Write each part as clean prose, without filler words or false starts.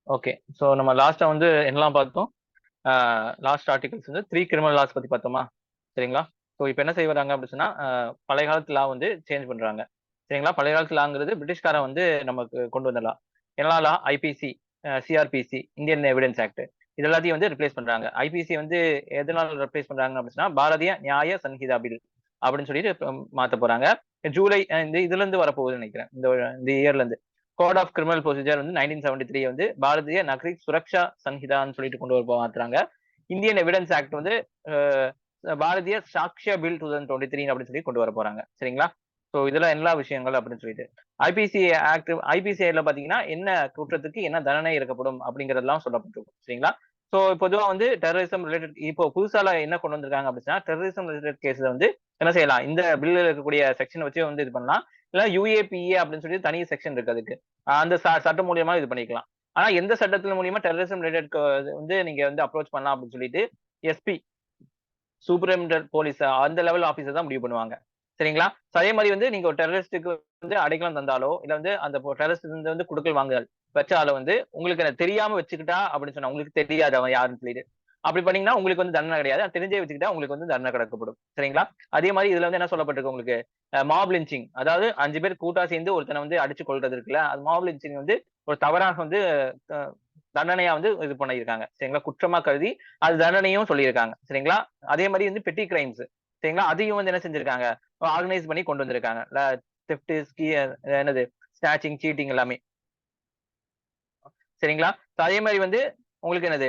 Okay. So நம்ம லாஸ்ட்டா வந்து என்னலாம் பார்த்தோம்? லாஸ்ட் ஆர்டிகல்ஸ் வந்து 3 கிரிமினல் லாஸ் பத்தி பார்த்தோமா? சரிங்களா? ஸோ இப்ப என்ன செய்ய வராங்க அப்படி சொன்னா, பழைய காலத்து லா வந்து சேஞ்ச் பண்றாங்க. சரிங்களா? பழைய காலத்து லாங்கிறது பிரிட்டிஷ்காரன் வந்து நமக்கு கொண்டு வந்த லா. என்ன லா? IPC, CrPC, Indian evidence act. இது எல்லாத்தையும் வந்து ரிப்ளேஸ் பண்றாங்க. ஐபிசி வந்து எதனால ரிப்ளேஸ் பண்றாங்க அப்படின்னு சொன்னா, பாரதிய நியாய சன்ஹிதா பில் அப்படின்னு சொல்லிட்டு இப்ப மாத்த போறாங்க. ஜூலை இந்த இதுல இருந்து வரப்போகுதுன்னு நினைக்கிறேன். இந்த இயர்ல இருந்து. கோட் ஆஃப் கிரிமினல் ப்ரொசீஜர் வந்து 1973 வந்து பாரதிய நக்ரிக் சுரக்ஷா சன்ஹிதான்னு சொல்லிட்டு கொண்டு வர மாத்துறாங்க. இந்தியன் எவிடன்ஸ் ஆக்ட் வந்து அஹ், பாரதிய சாக்ஷ்யா பில் 2023 அப்படின்னு சொல்லி கொண்டு வர போறாங்க. சரிங்களா? ஸோ இதெல்லாம் எல்லா விஷயங்கள் அப்படின்னு சொல்லிட்டு ஐபிசி ஆக்ட் ஐபிசிஐல பாத்தீங்கன்னா என்ன குற்றத்துக்கு என்ன தண்டனை இருக்கப்படும் அப்படிங்கறதெல்லாம் சொல்லப்பட்டிருக்கும். சரிங்களா? ஸோ பொதுவா வந்து டெரரிசம் ரிலேட்டட் இப்போ புதுசால என்ன கொண்டு வந்திருக்காங்க அப்படின்னா டெரரிசம் ரிலேட்டட் கேஸ்ல வந்து என்ன செய்யலாம், இந்த பில்ல இருக்கக்கூடிய செக்ஷன் வச்சு வந்து இது பண்ணலாம். இல்ல யுஏபிஏ அப்படின்னு சொல்லி தனி செக்ஷன் இருக்கு அதுக்கு. அந்த சட்டம் மூலியமா இது பண்ணிக்கலாம். ஆனா எந்த சட்டத்தின் மூலியமா டெரரிசம் ரிலேட்டட் வந்து நீங்க வந்து அப்ரோச் பண்ணலாம் அப்படின்னு சொல்லிட்டு எஸ்பி சூப்பரிண்டென்டென்ட் போலீஸ் அந்த லெவல் ஆபீசர் தான் முடிவு பண்ணுவாங்க. சரிங்களா? அதே மாதிரி வந்து நீங்க ஒரு டெரரிஸ்டுக்கு வந்து அடைக்கலம் தந்தாலோ, இல்ல வந்து அந்த டெரரிஸ்ட் வந்து குடுக்கல் வாங்குதல் வச்சாலோ வந்து உங்களுக்கு எனக்கு தெரியாம வச்சுக்கிட்டா அப்படின்னு சொன்னா, உங்களுக்கு தெரியாது அவன் யாருன்னு சொல்லிட்டு. அப்படி பண்ணீங்கன்னா உங்களுக்கு வந்து தண்டனை கிடையாது. தெரிஞ்சே வச்சுக்கிட்டா உங்களுக்கு வந்து தண்டனை கிடைக்கப்படும். சரிங்களா? அதே மாதிரி இதுல வந்து என்ன சொல்லப்பட்டிருக்கு உங்களுக்கு? Mob lynching. அதாவது 5 பேர் கூட்டா சேர்ந்து ஒருத்தனை வந்து அடிச்சு கொல்றது இருக்குல்ல, அது மாப் லிஞ்சிங் வந்து ஒரு தவறாக வந்து அ தண்டனையா வந்து இது பண்ணியிருக்காங்க. சரிங்களா? குற்றமா கருதி அது தண்டனையும் சொல்லியிருக்காங்க. சரிங்களா? அதே மாதிரி வந்து பெட்டி கிரைம்ஸ். சரிங்களா? அதையும் வந்து என்ன செஞ்சிருக்காங்க? ஆர்கனைஸ் பண்ணி கொண்டு வந்திருக்காங்க. தெஃப்ட், என்னது ஸ்நாச்சிங், சீட்டிங் எல்லாமே. சரிங்களா? அதே மாதிரி வந்து உங்களுக்கு என்னது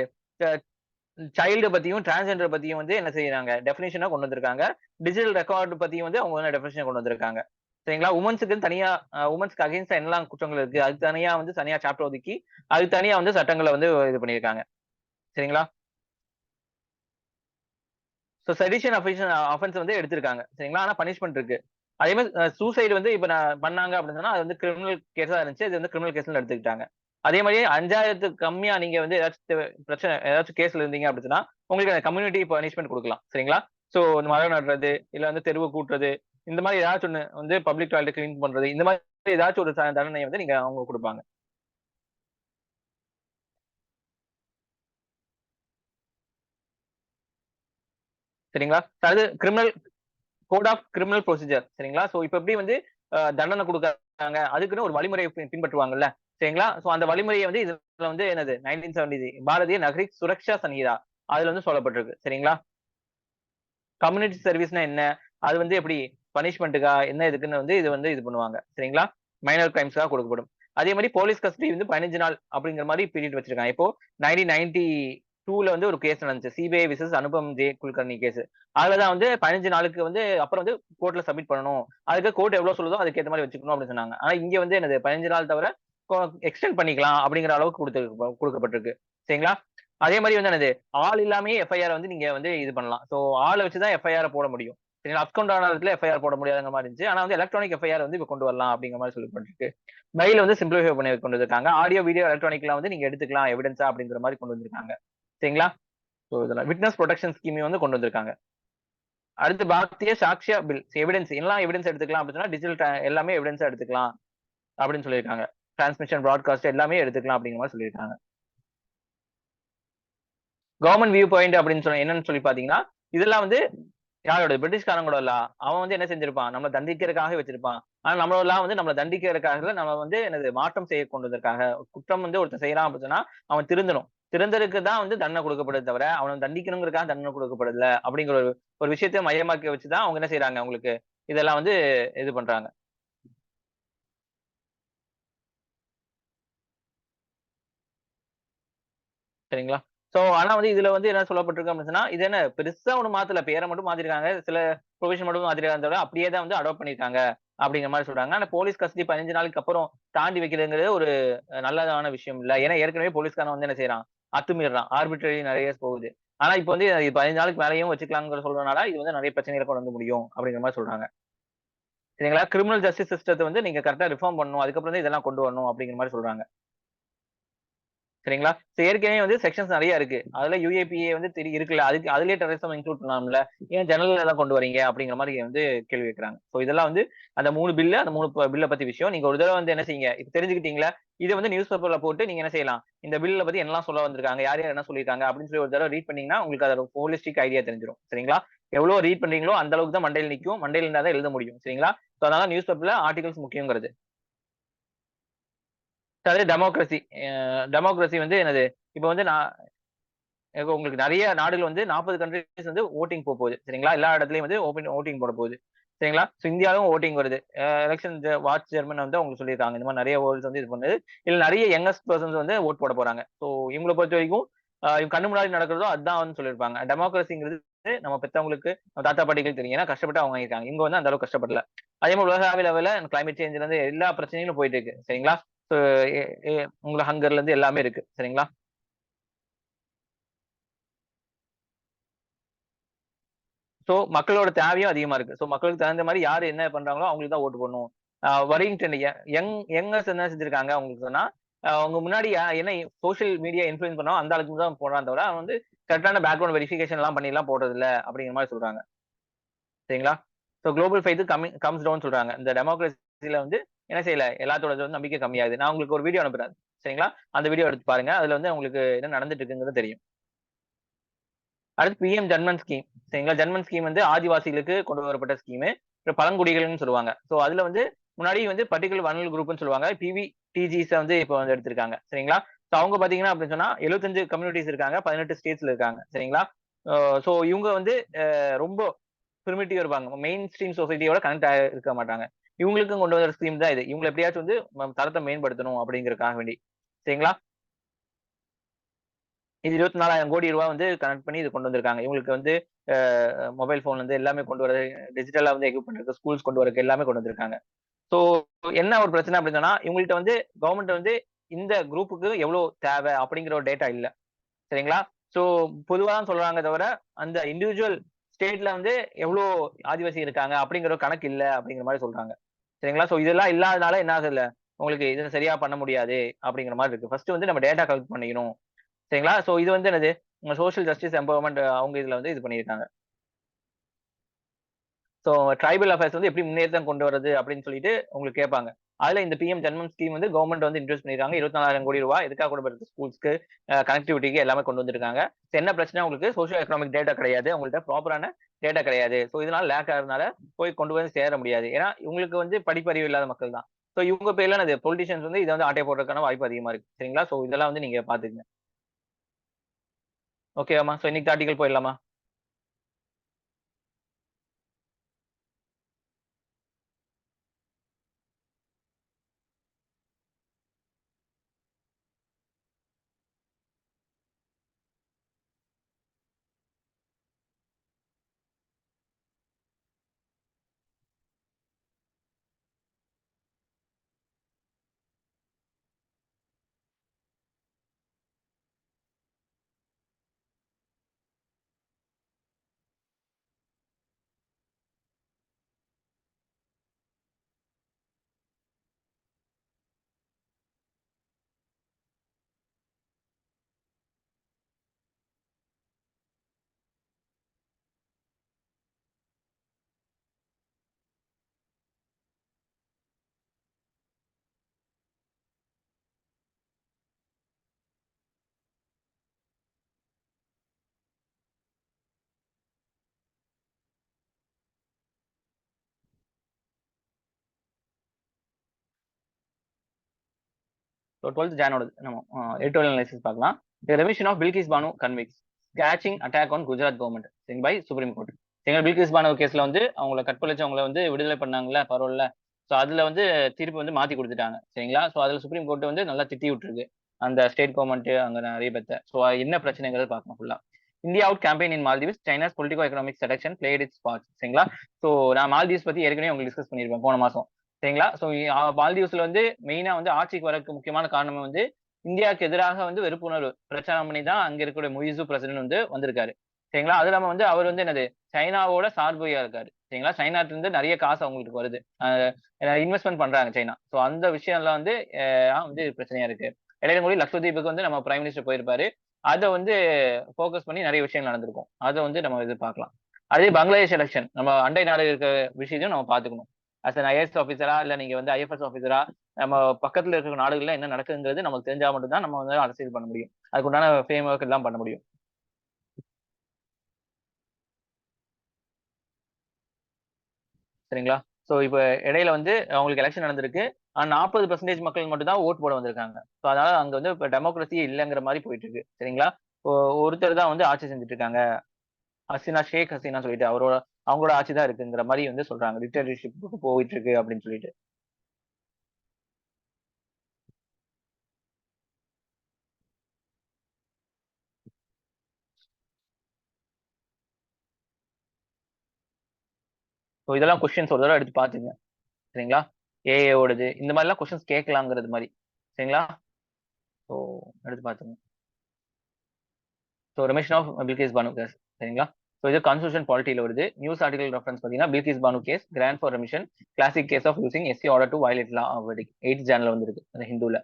சைல்டு பத்தியும் டிரான்ஸ்ஜெண்டர் பத்தியும் வந்து என்ன செய்யறாங்க டெபினிஷனா கொண்டு வந்திருக்காங்க. டிஜிட்டல் ரெக்கார்டு பத்தியும் வந்து அவங்க டெபினிஷன் கொண்டு வந்திருக்காங்க. சரிங்களா? உமன்ஸுக்கு தனியா உமன்ஸ்க்கு அகைன்ஸ்டா என்னெல்லாம் குற்றங்கள் இருக்கு அதுக்கு தனியா வந்து தனியா சாப்டர் ஒதுக்கி அதுக்கு தனியா வந்து சட்டங்களை வந்து இது பண்ணியிருக்காங்க. சரிங்களா? சோ செடிஷன் அஃபென்ஸ் வந்து எடுத்திருக்காங்க. சரிங்களா? ஆனா பனிஷ்மென்ட் இருக்கு. அதே மாதிரி சூசைடு வந்து இப்ப நான் பண்ணாங்க அப்படின்னு சொன்னா, அது வந்து கிரிமினல் கேஸா இருந்துச்சு. அது வந்து கிரிமினல் கேஸ்ல எடுத்துக்கிட்டாங்க. அதே மாரி 5,000த்துக்கு கம்மியா நீங்க வந்து ஏதாச்சும் பிரச்சனை ஏதாச்சும் கேஸ்ல இருந்தீங்க அப்படின்னு சொன்னா, உங்களுக்கு கம்யூனிட்டி பனிஷ்மென்ட் குடுக்கலாம். சரிங்களா? சோ மரம் நடுறது, இல்ல வந்து தெருவ கூட்டுறது, இந்த மாரி ஏதாச்சும் ஒண்ணு வந்து பப்ளிக் டாய்லெட் கிளீன் பண்றது, இந்த மாரி ஏதாச்சும் ஒரு தண்டனைய வந்து நீங்க அவங்க குடுப்பாங்க. சரிங்களா? அதாவது criminal code of criminal procedure. சரிங்களா? சோ இப்ப எப்படி வந்து தண்டனை குடுக்குறாங்க, அதுக்குன்னு ஒரு வழிமுறையை பின்பற்றுவாங்கல்ல. சரிங்களா? சோ அந்த வழிமுறையை வந்து இதுல வந்து என்னது 1970 பாரதிய நகரிக் சுரக்ஷா சன்ஹிதா அதுல வந்து சொல்லப்பட்டிருக்கு. சரிங்களா? கம்யூனிட்டி சர்வீஸ்னா என்ன? அது வந்து எப்படி பனிஷ்மென்ட்க்கா என்ன இதுக்குன்னு வந்து இது வந்து இது பண்ணுவாங்க. சரிங்களா? மைனர் கிரைம்ஸ்க்காக கொடுக்கப்படும். அதே மாரி போலீஸ் கஸ்டடி வந்து 15 நாள் அப்படிங்கிற மாரி பீரியட் வச்சிருக்காங்க. இப்போ 1992ல வந்து ஒரு கேஸ் நடந்துச்சு. CBI versus Anupam J Kulkarni case. அதுல தான் வந்து 15 நாளுக்கு வந்து அப்புறம் வந்து கோர்ட்ல சப்மிட் பண்ணணும். அதுக்கு கோர்ட் எவ்வளவு சொல்லுதோ அதுக்கு ஏத்த மாரி வச்சுக்கணும் அப்படின்னு சொன்னாங்க. ஆனா இங்க வந்து என்னது 15 நாள் தவிர எக்ஸ்டெண்ட் பண்ணிக்கலாம் அப்படிங்கிற அளவுக்கு குடுக்கப்பட்டிருக்கு. சரிங்களா? அதே மாரி வந்து என்னது ஆள் இல்லாமயே எஃப்ஐஆர் வந்து நீங்க வந்து இது பண்ணலாம். சோ ஆள வச்சு தான் எஃப்ஐஆர் போட முடியும். சரிங்களா? அப்ஸ்கவுண்ட் ஆன இடத்துல எஃப்ஐஆர் போட முடியாதுங்கிற மாரி இருந்துச்சு. ஆனா வந்து எலக்ட்ரானிக் எஃப்ஐஆர் வந்து இப்ப கொண்டு வரலாம் அப்படிங்கிற மாரி சொல்லப்பட்டிருக்கு. மெயில் வந்து சிம்ப்ளிஃபை பண்ணி கொண்டு வந்திருக்காங்க. ஆடியோ, வீடியோ, எலக்ட்ரானிக்லாம் வந்து நீங்க எடுத்துக்கலாம் எவிடன்ஸா அப்படிங்கிற மாரி கொண்டு வந்திருக்காங்க. சரிங்களா? சோ இதெல்லாம் விட்னஸ் புரொடெக்ஷன் ஸ்கீமையும் வந்து கொண்டு வந்திருக்காங்க. அடுத்து பாரதிய சாக்ஷ்யா பில் எவிடன்ஸ் எல்லாம் எவிடன்ஸ் எடுத்துக்கலாம் அப்படின்னு சொன்னா டிஜிட்டல் எல்லாமே எவிடன்ஸா எடுத்துக்கலாம் அப்படின்னு சொல்லியிருக்காங்க. டிரான்ஸ்மிஷன், பிராட்காஸ்ட் எல்லாமே எடுத்துக்கலாம் அப்படிங்கிற மாரி சொல்லியிருக்காங்க. கவர்ன்மென்ட் வியூ பாயிண்ட் அப்படின்னு சொன்னா என்னன்னு சொல்லி பாத்தீங்கன்னா, இதெல்லாம் வந்து யாரோட பிரிட்டிஷ்காரங்களோட லா. அவன் வந்து என்ன செஞ்சிருப்பான்? நம்மள தண்டிக்கிறதுக்காக வச்சிருப்பான். ஆனா நம்மளோட லா வந்து நம்மள தண்டிக்கிறதுக்காக இல்ல, நம்ம வந்து என்னது மாற்றம் செய்ய கொண்டு வந்ததற்காக. குற்றம் வந்து ஒருத்தன் செய்யறான் அப்படின்னு சொன்னா, அவன் திருந்தணும். திருந்தறதுக்கு தான் வந்து தண்டனை கொடுக்கப்படுதே தவிர, அவன தண்டிக்கணுங்கிறதுக்காக தண்டனை கொடுக்கப்படுதுல அப்படிங்கிற ஒரு ஒரு விஷயத்த மையமாக்கி வச்சு தான் அவங்க என்ன செய்றாங்க உங்களுக்கு, இதெல்லாம் வந்து இது பண்றாங்க. சரிங்களா? சோ ஆனா வந்து இதுல வந்து என்ன சொல்லப்பட்டிருக்கு அப்படின்னு சொன்னா, இது என்ன பெருசா ஒண்ணும் மாத்தல. பேர மட்டும் மாத்திருக்காங்க. சில புரோவிஷன் மட்டும் மாத்திருக்காங்க தவிர, அப்படியே தான் வந்து அடாப்ட் பண்ணியிருக்காங்க. அப்படிங்கிற மாரி சொல்றாங்க. ஆனா போலீஸ் கஸ்டடி 15 நாளுக்கு அப்புறம் தாண்டி வைக்கிறதுங்கிறது ஒரு நல்லதான விஷயம் இல்ல. ஏன்னா ஏற்கனவே போலீஸ்காரன் வந்து என்ன செய்றான்? அத்துமீறுறான். ஆர்பிட்ரரி நெறைய போகுது. ஆனா இப்ப வந்து 15 நாளுக்கு மேலயும் வச்சுக்கலாம்ங்கிற சொல்றதுனால, இது வந்து நெறைய பிரச்சனைகள கொண்டு வந்து முடியும். அப்படிங்கிற மாரி சொல்றாங்க. சரிங்களா? கிரிமினல் ஜஸ்டிஸ் சிஸ்டத்த வந்து நீங்க கரெக்ட்டா ரிஃபார்ம் பண்ணணும். அதுக்கப்புறம் தான் இதெல்லாம் கொண்டு வரணும் அப்படிங்கிற மாரி சொல்றாங்க. சரிங்களா? ஏற்கனவே வந்து செக்ஷன்ஸ் நிறைய இருக்கு. அதுல யுஏபிஏ வந்து இருக்குல்ல. அதுலயே டெரரிசம் இன்க்ளூட் பண்ணலாம்ல. ஏன் ஜெனரல் எல்லாம் கொண்டு வரீங்க? அப்படிங்கிற மாரி வந்து கேள்வி கேட்கறாங்க. இதெல்லாம் வந்து அந்த 3 பில்லு, அந்த 3 பில்ல பத்தி விஷயம். நீங்க ஒரு தடவ வந்து என்ன செய்யுங்க, இப்ப தெரிஞ்சுக்கிட்டீங்களா? இத வந்து நியூஸ் பேப்பர்ல போட்டு நீங்க என்ன செய்யலாம், இந்த பில்ல பத்தி என்னலாம் சொல்ல வந்திருக்காங்க, யார் யார் என்ன சொல்லியிருக்காங்க அப்படின்னு சொல்லி ஒரு தடவ ரீட் பண்ணீங்கன்னா, உங்களுக்கு அதோட ஹோலிஸ்டிக் ஐடியா தெரிஞ்சிரும். சரிங்களா? எவ்வளோ ரீட் பண்றீங்களோ அந்த அளவுக்கு தான் மண்டையில நிக்கும். மண்டையில இருந்தா தான் எழுத முடியும். சரிங்களா? அதனால நியூஸ் பேப்பர்ல ஆர்டிகல்ஸ் முக்கியங்கிறது. அது டெமோக்ரசி. டெமோக்ரசி வந்து என்னது? இப்ப வந்து நான் இப்ப உங்களுக்கு நெறைய நாடுகள் வந்து 40 கண்ட்ரீஸ் வந்து வோட்டிங் போகுது. சரிங்களா? எல்லா இடத்துலயும் வந்து வோட்டிங் போட போகுது. சரிங்களா? இந்தியாவும் வோட்டிங் வருது. எலக்ஷன் வாட்ச் ஜெர்மன் வந்து அவங்க சொல்லியிருக்காங்க. இந்த மாரி நெறைய வேர்ல்ட்ஸ் வந்து இது பண்ணுது. இதுல நெறைய யங்கஸ்ட் பெர்சன்ஸ் வந்து வோட் போட போறாங்க. இவங்கள பொறுத்தவரைக்கும் இவங்க கண்ணு முன்னாடி நடக்கிறதோ அதான் வந்து சொல்லியிருப்பாங்க. டெமோக்ரஸிங்கிறது நம்ம பெத்தவங்களுக்கு, நம்ம தாத்தா பாட்டிகளுக்கு தெரியும். ஏன்னா கஷ்டப்பட்டு அவங்க வாங்கியிருக்காங்க. இவங்க வந்து அந்த அளவுக்கு கஷ்டப்படல. அதே மாரி உலக அளவில கிளைமேட் சேஞ்ச்ல இருந்து எல்லா பிரச்சனைகளும் போயிட்டு இருக்கு. சரிங்களா? சோ எ எ உங்களுக்கு ஹங்கர்ல இருந்து எல்லாமே இருக்கு. சரிங்களா? மக்களோட தேவையும் அதிகமா இருக்கு. மக்களுக்கு தகுந்த மாரி யாரு என்ன பண்றாங்களோ அவங்களுக்கு தான் ஓட்டு போடணும். வரிங்டன் யங்கர்ஸ் என்ன செஞ்சிருக்காங்க அவங்களுக்கு சொன்னா, அவங்க முன்னாடி என்ன சோசியல் மீடியா இன்ஃப்ளூயன்ஸ் பண்ணாலும் அந்த ஆளுக்கு தான் போடுறான் தவிர, அவன் வந்து கரெக்ட்டான பேக்ரவுண்ட் வெரிஃபிகேஷன்லாம் பண்ணிலாம் போடுறதில்ல அப்படிங்கிற மாரி சொல்றாங்க. சரிங்களா? குளோபல் ஃபெய்த் கம்ஸ் டவுன் சொல்றாங்க. இந்த டெமோக்ரஸில வந்து என்ன செய்யல, எல்லாத்தோட வந்து நம்பிக்கை கம்மியாகுது. நான் உங்களுக்கு ஒரு வீடியோ அனுப்புறேன். சரிங்களா? அந்த வீடியோ எடுத்து பாருங்க. அதுல வந்து உங்களுக்கு என்ன நடந்துட்டு இருக்குங்கிறது தெரியும். அடுத்து பிஎம் ஜன்மன் ஸ்கீம். சரிங்களா? ஜன்மன் ஸ்கீம் வந்து ஆதிவாசிகளுக்கு கொண்டு வரப்பட்ட ஸ்கீமு. அப்புறம் பழங்குடிகள்னு சொல்லுவாங்க. அதுல வந்து முன்னாடி வந்து பர்ட்டிகுலர் வல்னரபிள் குரூப்ன்னு சொல்லுவாங்க. பிவிடிஜிஸ வந்து இப்ப வந்து எடுத்திருக்காங்க. சரிங்களா? அவங்க பாத்தீங்கன்னா அப்படின்னு சொன்னா 75 கம்யூனிட்டீஸ் இருக்காங்க. 18 ஸ்டேட்ஸ்ல இருக்காங்க. சரிங்களா? அ இவங்க வந்து ரொம்ப பிரிமிட்டிவா இருப்பாங்க. மெயின் ஸ்ட்ரீம் சொசைட்டியோட கனெக்ட் இருக்க மாட்டாங்க. இவங்களுக்கும் கொண்டு வந்த ஸ்கீம் தான் இது. இவங்கள எப்படியாச்சும் வந்து தரத்த மேம்படுத்தணும் அப்படிங்கிறதுக்காக வேண்டி. சரிங்களா? இது ரூ. 24,000 கோடி வந்து கனெக்ட் பண்ணி இது கொண்டு வந்திருக்காங்க. இவங்களுக்கு வந்து மொபைல் ஃபோன் வந்து எல்லாமே கொண்டு வரது, டிஜிட்டலா வந்து எக்விப் பண்றதுக்கு, ஸ்கூல்ஸ் கொண்டு வரதுக்கு எல்லாமே கொண்டு வந்திருக்காங்க. ஸோ என்ன ஒரு பிரச்சனை அப்படின்னு சொன்னா, இவங்கள்ட்ட வந்து கவர்ன்மெண்ட் வந்து இந்த குரூப்புக்கு எவ்வளோ தேவை அப்படிங்கிற ஒரு டேட்டா இல்ல. சரிங்களா? ஸோ பொதுவா தான் சொல்றாங்க தவிர, அந்த இண்டிவிஜுவல் ஸ்டேட்ல வந்து எவ்வளோ ஆதிவாசி இருக்காங்க அப்படிங்கிற ஒரு கணக்கு இல்ல அப்படிங்கிற மாரி சொல்றாங்க. சரிங்களா? இதெல்லாம் இல்லாதனால என்ன ஆகுதுல்ல, உங்களுக்கு இது சரியா பண்ண முடியாது அப்படிங்கிற மாரி இருக்கு. ஃபர்ஸ்ட் வந்து நம்ம டேட்டா கலெக்ட் பண்ணிக்கணும். சரிங்களா? இது வந்து என்னது? சோசியல் ஜஸ்டிஸ் எம்பவர்மென்ட் அவங்க இதுல வந்து இது பண்ணியிருக்காங்க. ஸோ ட்ரைபல் அஃபேர்ஸ் வந்து எப்படி முன்னேற்றம் கொண்டு வரது அப்படின்னு சொல்லிட்டு உங்களுக்கு கேட்பாங்க. அதுல இந்த பிஎம் ஜன்மன் ஸ்கீம் வந்து கவர்ன்மெண்ட் வந்து இன்ட்ரோடியூஸ் பண்ணிருக்காங்க. ரூ. 24,000 கோடி எதுக்காக கொண்டு வருது? ஸ்கூல்ஸ்க்கு, கனெக்டிவிட்டிக்கு எல்லாமே கொண்டு வந்திருக்காங்க. என்ன பிரச்சனை உங்களுக்கு சோசியோ எக்கனாமிக் டேட்டா கிடையாது. உங்கள்ட்ட ப்ராப்பரான டேட்டா கிடையாது. இதனால லேக் ஆகுறதுனால போய் கொண்டு வந்து சேர முடியாது. ஏன்னா இவங்களுக்கு வந்து படிப்பறிவு இல்லாத மக்கள் தான். இவங்க பேர்ல என்னது பொலிட்டிஷியன்ஸ் வந்து இத வந்து ஆட்டைய போடுறதுக்கான வாய்ப்பு அதிகமா இருக்கு. சரிங்களா? இதெல்லாம் வந்து நீங்க பாத்துக்கங்க. ஓகேவாம்மா? இன்னைக்கு ஆர்டிகல் போயிடலாமா? ஸோ 12th ஜானோடது நம்ம எடிட்டோரியல் அனாலிசிஸ் பார்க்கலாம். The remission of Bilkis Bano convicts catching attack on Gujarat government சரிங்க பை சுப்ரீம் கோர்ட். சரிங்களா? பில்கிஸ் பானு கேஸ்ல வந்து அவங்கள கற்பழிச்சு அவங்கள வந்து விடுதலை பண்ணாங்கல்ல பரோல்ல. அதுல வந்து தீர்ப்பு வந்து மாத்தி குடுத்துட்டாங்க. சரிங்களா? அதுல சுப்ரீம் கோர்ட் வந்து நல்லா திட்டி விட்டுருக்கு. அந்த ஸ்டேட் கவர்மெண்ட் அங்க நெறைய பேத்த. என்ன பிரச்சனைங்கிறத பார்க்கணும் ஃபுல்லா. India out campaign in Maldives China's politico economic seduction played its parts. சரிங்களா? நான் மால்தீவ்ஸ் பத்தி ஏற்கனவே உங்களுக்கு டிஸ்கஸ் பண்ணியிருப்பேன் போன மாசம். சரிங்களா? மால்தீவ்ஸ்ல வந்து மெயினா வந்து ஆட்சிக்கு வரதுக்கு முக்கியமான காரணம் வந்து இந்தியாவுக்கு எதிராக வந்து வெறுப்புணர்வு பிரச்சாரம் பண்ணி தான் அங்க இருக்கக்கூடிய முயிசு பிரசிடென்ட் வந்து வந்திருக்காரு. சரிங்களா? அது இல்லாம வந்து அவர் வந்து என்னது சைனாவோட சார்பையா இருக்காரு. சரிங்களா? சைனாட்ட இருந்து நிறைய காசு அவங்களுக்கு வருது. இன்வெஸ்ட்மென்ட் பண்றாங்க சைனா. அந்த விஷயம்லாம் வந்து வந்து பிரச்சனையா இருக்கு. இடையில கூடி லட்சத்தீவுக்கு வந்து நம்ம பிரைம் மினிஸ்டர் போயிருப்பாரு. அதை வந்து ஃபோக்கஸ் பண்ணி நிறைய விஷயங்கள் நடந்திருக்கும். அதை வந்து நம்ம எதிர்பார்க்கலாம். அதே பங்களாதேஷ் எலெக்ஷன் நம்ம அண்டை நாடு இருக்க விஷயத்தையும் நம்ம பார்த்துக்கணும். அஸ் அன் ஐஏஎஸ் ஆஃபீஸரா இல்ல நீங்க வந்து ஐஎஃப்எஸ் ஆஃபீஸரா நம்ம பக்கத்துல இருக்கிற நாடுகள்ல என்ன நடக்குதுங்கிறது நமக்கு தெரிஞ்சா மட்டும் தான் நம்ம வந்து அரசியல் பண்ண முடியும். அதுக்குண்டான ஃப்ரேம் ஒர்க் எல்லாம் பண்ண முடியும். சரிங்களா? சோ இப்ப இடையில வந்து அவங்களுக்கு எலெக்ஷன் நடந்திருக்கு. ஆனா 40% மக்கள் மட்டும் தான் ஓட் போட வந்திருக்காங்க. சோ அதனால அங்க வந்து இப்ப டெமோக்ரஸியே இல்லங்கிற மாரி போயிட்டு இருக்கு. சரிங்களா? ஒருத்தர் தான் வந்து ஆட்சி செஞ்சுட்டு இருக்காங்க. ஹசீனா ஷேக் ஹசீனா சொல்லிட்டு அவங்களோட ஆட்சி தான் இருக்குங்கிற மாரி வந்து சொல்றாங்க. டிக்டேட்டர்ஷிப்க்கு போயிட்டு இருக்கு அப்படின்னு சொல்லிட்டு. சோ இதெல்லாம் கொஸ்டின்ஸ் ஒரு தடவ எடுத்து பாத்துங்க. சரிங்களா? ஏஐ ஓடுது. இந்த மாரிலாம் கொஸ்டின்ஸ் கேட்கலாங்கிறது மாரி. சரிங்களா? சோ எடுத்து பாத்துங்க. So remission of Bilkis Bano case. சரிங்களா? ஸோ இது கான்ஸ்டியூஷன் பாலிட்டியில வருது. நியூஸ் ஆர்டிகல் ரெஃபரன்ஸ் பார்த்தீங்கன்னா Bilkis Bano case grant for remission classic case of using SC order to violate law verdict 8th ஜான்ல வந்திருக்கு அந்த ஹிந்துல.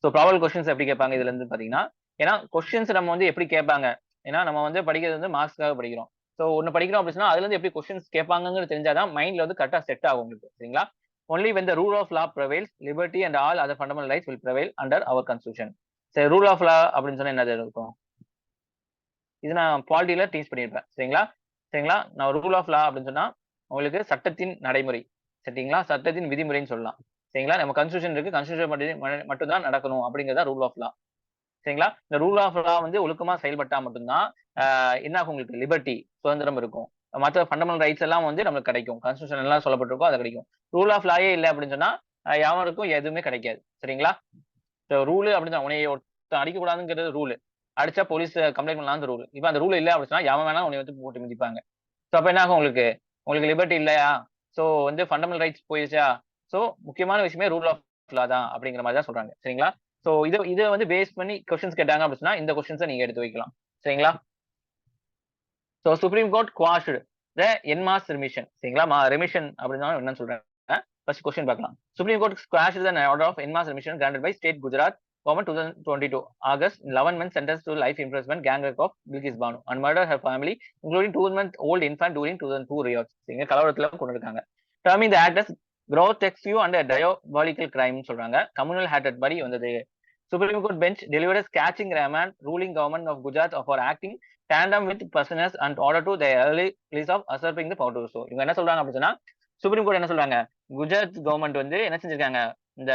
ஸோ ப்ராபல் கொஸ்டின்ஸ் எப்படி கேட்பாங்க இதுல இருந்து பாத்தீங்கன்னா, ஏன்னா கொஸ்டின்ஸ் நம்ம வந்து எப்படி கேட்பாங்க, ஏன்னா நம்ம வந்து படிக்கிறது வந்து மார்க்ஸ்க்காக படிக்கிறோம். ஸோ ஒன்னு படிக்கிறோம் அப்படின்னா அதுல இருந்து எப்படி கொஸ்டின்ஸ் கேட்பாங்கிறது தெரிஞ்சாதான் மைண்ட்ல வந்து கரெக்டா செட் ஆகும் உங்களுக்கு. சரிங்களா? Only when the rule of law prevails, liberty and all other fundamental rights will prevail under our constitution. சரி, ரூல் ஆஃப் லா அப்படின்னு சொன்னா என்னது இருக்கும்? இது நான் பாலிட்டியில டீச் பண்ணியிருப்பேன். சரிங்களா? சரிங்களா? நான் ரூல் ஆஃப் லா அப்படின்னு சொன்னா, உங்களுக்கு சட்டத்தின் நடைமுறை. சரிங்களா? சட்டத்தின் விதிமுறைன்னு சொல்லலாம். சரிங்களா? நம்ம கான்ஸ்டிடியூஷன் இருக்கு. கான்ஸ்டிடியூஷன் படி மட்டும் தான் நடக்கணும் அப்படிங்கிறது தான் ரூல் ஆஃப் லா. சரிங்களா? இந்த ரூல் ஆஃப் லா வந்து ஒழுக்கமா செயல்பட்டா மட்டும் தான் என்ன ஆகும் உங்களுக்கு லிபர்ட்டி, சுதந்திரம் இருக்கும். மத்த ஃபண்டமெண்டல் ரைட்ஸ் எல்லாம் வந்து நமக்கு கிடைக்கும். கான்ஸ்டிடியூஷன் எல்லாம் சொல்லப்பட்டிருக்கோ அது கிடைக்கும். ரூல் ஆஃப் லாயே இல்ல அப்படின்னு சொன்னா, எவருக்கும் எதுவுமே கிடைக்காது. சரிங்களா? ரூல் அப்படின்னு உன்னைய ஒருத்தன் அடிக்கக்கூடாதுங்கிறது ரூல். அடிச்சா போலீஸ் கம்ப்ளைண்ட் பண்ணலாம் ரூல். இப்ப அந்த ரூல் இல்ல அப்படின்னா எவன் வேணா உன்னை வந்து போட்டு மிதிப்பாங்க. சோ அப்ப என்ன ஆகும் உங்களுக்கு? உங்களுக்கு லிபர்ட்டி இல்லையா? சோ வந்து ஃபண்டமெண்டல் ரைட்ஸ் போயிருச்சா? சோ முக்கியமான விஷயமே ரூல் ஆஃப் லா தான் அப்படிங்கிற மாதிரி தான் சொல்றாங்க. சரிங்களா? சோ இத வந்து பேஸ் பண்ணி கொஸ்டின்ஸ் கேட்டாங்க அப்படின்னா இந்த கொஸ்டின்ஸை நீங்க எடுத்து வைக்கலாம். சரிங்களா? So supreme court quashed the en masse remission. சரிங்களா? ரெமிஷன் அப்படின்னா என்னன்னு சொல்றேன். ஃபர்ஸ்ட் கொஸ்டின் பார்க்கலாம். Supreme court quashed the order of en masse remission granted by state Gujarat government 2022 August 11 months sentenced to life imprisonment gang rape of Bilkis Banu and murdered her family including 2-month old infant during 2002 riots. இங்க கலவரத்துல கொண்டு இருக்காங்க. Terming the act as grotesque and a diabolical crime சொல்றாங்க. Communal hatred படி வந்தது. Supreme Court bench delivered a scathing remand ruling government of Gujarat for acting tandem with prisoners and order to the early release of usurping the power to do so. இவங்க என்ன சொல்றாங்க அப்படின்னா, supreme court என்ன சொல்றாங்க, Gujarat government வந்து என்ன செஞ்சிருக்காங்க, இந்த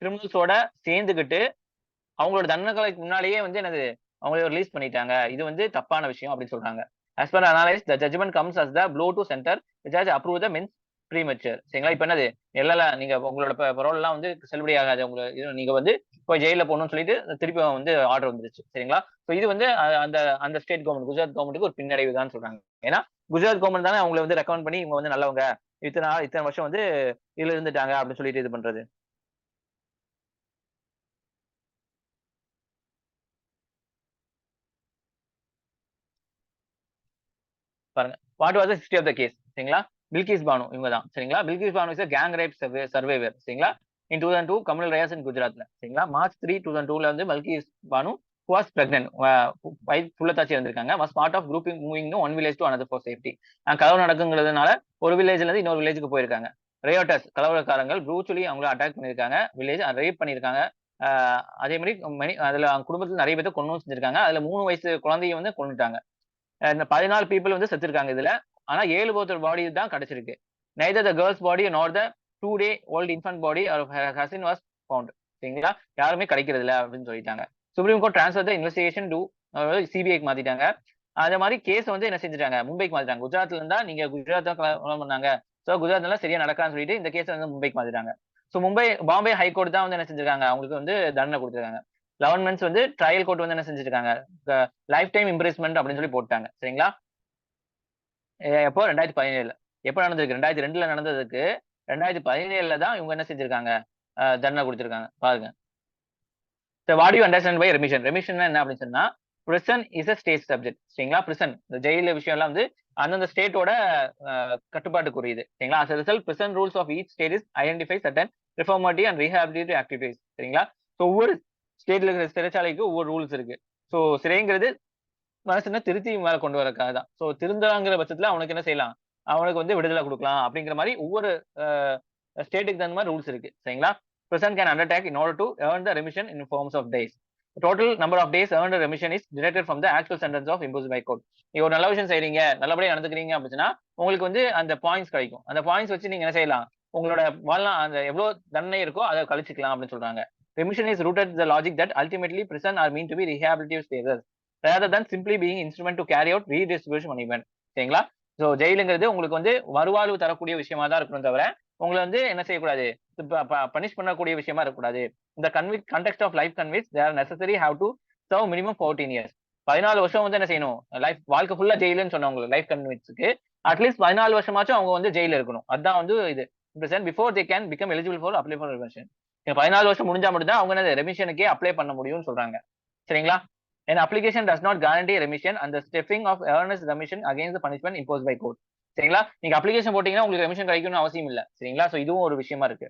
கிரிமினல்ஸோட சேர்ந்துகிட்டு அவங்களோட தண்டனைகளுக்கு முன்னாலேயே வந்து என்னது அவங்கள ரிலீஸ் பண்ணிட்டாங்க. இது வந்து தப்பான விஷயம் அப்படின்னு சொல்றாங்க. as per analysis the judgment comes as the blow to center which has approved the means premature. சரிங்களா? இப்ப என்னது நீங்க உங்களோட பரோல் எல்லாம் வந்து செல்லுபடி ஆகாது. நீங்க வந்து போய் ஜெயில போகணும்னு சொல்லிட்டு திருப்பி வந்து ஆர்டர் வந்துருச்சு. சரிங்களா? சோ இது வந்து அந்த அந்த ஸ்டேட் கவர்மெண்ட் குஜராத் கவர்மெண்ட்டுக்கு ஒரு பின்னடைவு தான் சொல்றாங்க. ஏன்னா குஜராத் கவர்மெண்ட் தானே அவங்களை வந்து ரெக்கமெண்ட் பண்ணி இவங்க வந்து நல்லவங்க, இத்தனை வருஷம் வந்து இதுல இருந்துட்டாங்க அப்படின்னு சொல்லிட்டு இது பண்றது. பாருங்க. What was the history of the case? சரிங்களா? பில்கிஸ் பானு இவங்க தான். சரிங்களா? Bilkis Bano is gang rape survivor. சரிங்களா? இன் 2002 கம்யூனல் ரயாஸ் இன் குஜராத்ல. சரிங்களா? மார்ச் 3 2002ல வந்து பில்கிஸ் பானு வாஸ் பிரெக்னன்ட், புள்ளத்தாச்சி இருந்திருக்காங்க. Was part of grouping moving one village to another for safety. கலவரம் நடக்குங்கிறதுனால ஒரு வில்லேஜ்ல இருந்து இன்னொரு வில்லேஜுக்கு போயிருக்காங்க. ரயோட்டர்ஸ் கலவரக்காரங்கள் ப்ரூச்சுவலி அவங்கள அட்டாக் பண்ணிருக்காங்க. வில்லேஜ் ரேப் பண்ணிருக்காங்க. அதே மாதிரி அதுல அவங்க குடும்பத்துல நிறைய பேர் கொண்டு செஞ்சிருக்காங்க. அதுல 3 வயசு குழந்தைய வந்து கொண்டுட்டாங்க. 14 பீப்புள் வந்து செத்துருக்காங்க இதுல. ஆனா 7 பேர்த்தோட பாடி தான் கிடைச்சிருக்கு. நெய்தர் த கேர்ள்ஸ் பாடி நார் த 2-day old infant body or her cousin was found. சரிங்களா? யாருமே கிடைக்கிறது இல்ல அப்படின்னு சொல்லிட்டாங்க. Supreme court transfer the investigation to சிபிஐக்கு மாத்திட்டாங்க. அதே மாதிரி கேஸ் வந்து என்ன செஞ்சுட்டாங்க, மும்பைக்கு மாத்திட்டாங்க. குஜராத்ல இருந்தா நீங்க குஜராத் தான் கலவரம் பண்ணாங்க, சோ குஜராத்ல சரியா நடக்கான்னு சொல்லிட்டு இந்த கேஸ் வந்து மும்பைக்கு மாத்திட்டாங்க. சோ பாம்பே ஹைகோர்ட் தான் வந்து என்ன செஞ்சிருக்காங்க, அவங்களுக்கு வந்து தண்டனை கொடுத்திருக்காங்க. 11 months வந்து ட்ரையல் கோர்ட் வந்து என்ன செஞ்சிருக்காங்க, லைஃப் டைம் இம்ப்ரிஸ்மெண்ட் அப்படின்னு சொல்லி போட்டாங்க. சரிங்களா? எப்போ 2017 எப்ப நடந்திருக்கு? 2002ல நடந்ததுக்கு 2017ல தான் இவங்க என்ன செஞ்சிருக்காங்க, தண்டனை கொடுத்திருக்காங்க. பாருங்க. What you understand by remission? Remission என்ன அப்படின்னு சொன்னா, prison is a state subject. சரிங்களா? பிரிசன் இந்த ஜெயில விஷயம் எல்லாம் வந்து அந்தந்த ஸ்டேட்டோட கட்டுப்பாட்டுக்குரியது. சரிங்களா? as a result prison rules of each state is identify certain reformative and rehabilitative activities. சரிங்களா? ஸோ ஒவ்வொரு ஸ்டேட்ல இருக்கிற சிறைச்சாலைக்கு ஒவ்வொரு ரூல்ஸ் இருக்கு. ஸோ சிறைங்கிறது மனசுனா திருத்தி மேல கொண்டு வரக்காக தான். ஸோ திருந்தலாங்கிற பட்சத்துல அவனுக்கு என்ன செய்யலாம்? அவனுக்கு வந்து விடுதலை குடுக்கலாம் அப்படிங்கிற மாரி ஒவ்வொரு அ ஸ்டேட்டுக்கு தகுந்த மாரி ரூல்ஸ் இருக்கு. சரிங்களா? Prison can undertake in order to earn the remission in forms of days. The total number of days earned remission is deducted from the actual sentence of imposed by court. நீங்க ஒரு நல்ல விஷயம் செய்றீங்க, நல்லபடியா நடந்துக்கிறீங்க அப்படின்னா, உங்களுக்கு வந்து அந்த பாயிண்ட்ஸ் கிடைக்கும். அந்த பாயிண்ட்ஸ் வச்சு நீங்க என்ன செய்யலாம்? உங்களோட அந்த எவ்வளோ தண்டனை இருக்கோ அத கழிச்சுக்கலாம் அப்படின்னு சொல்றாங்க. Remission is rooted in the logic that ultimately prison are meant to be rehabilitative spaces rather than simply being instrument to carry out redistribution punishment. சரிங்களா? சோ ஜெயிலுங்கிறது உங்களுக்கு வந்து மறுவாழ்வு தரக்கூடிய விஷயமா தான் இருக்கணும் தவிர, உங்கள வந்து என்ன செய்யக்கூடாது? பனிஷ் பண்ணக்கூடிய விஷயமா இருக்கக்கூடாது. இந்த context of life convicts they are necessary have to serve minimum 14 years. 14 வருஷம் வந்து என்ன செய்யணும்? வாழ்க்கை ஃபுல்லா ஜெயிலுன்னு சொன்னவங்க லைஃப் கன்விக்ட்ஸ்க்கு அட்லீஸ்ட் 14 வருஷமாச்சும் அவங்க வந்து ஜெயில்ல இருக்கணும். அதான் வந்து இது. Before they can become eligible for apply for remission. 14 வருஷம் முடிஞ்சா மட்டும் தான் அவங்க என்ன ரெமிஷனுக்கே அப்ளை பண்ண முடியும்னு சொல்றாங்க. சரிங்களா? An application does not guarantee remission and the stepping of earnest remission against the punishment imposed by court. சரிங்களா? நீங்க அப்ளிகேஷன் போட்டீங்கன்னா உங்களுக்கு ரெமிஷன் கிடைக்கும்னு அவசியம் இல்ல. சரிங்களா? சோ இதுவும் ஒரு விஷயமா இருக்கு.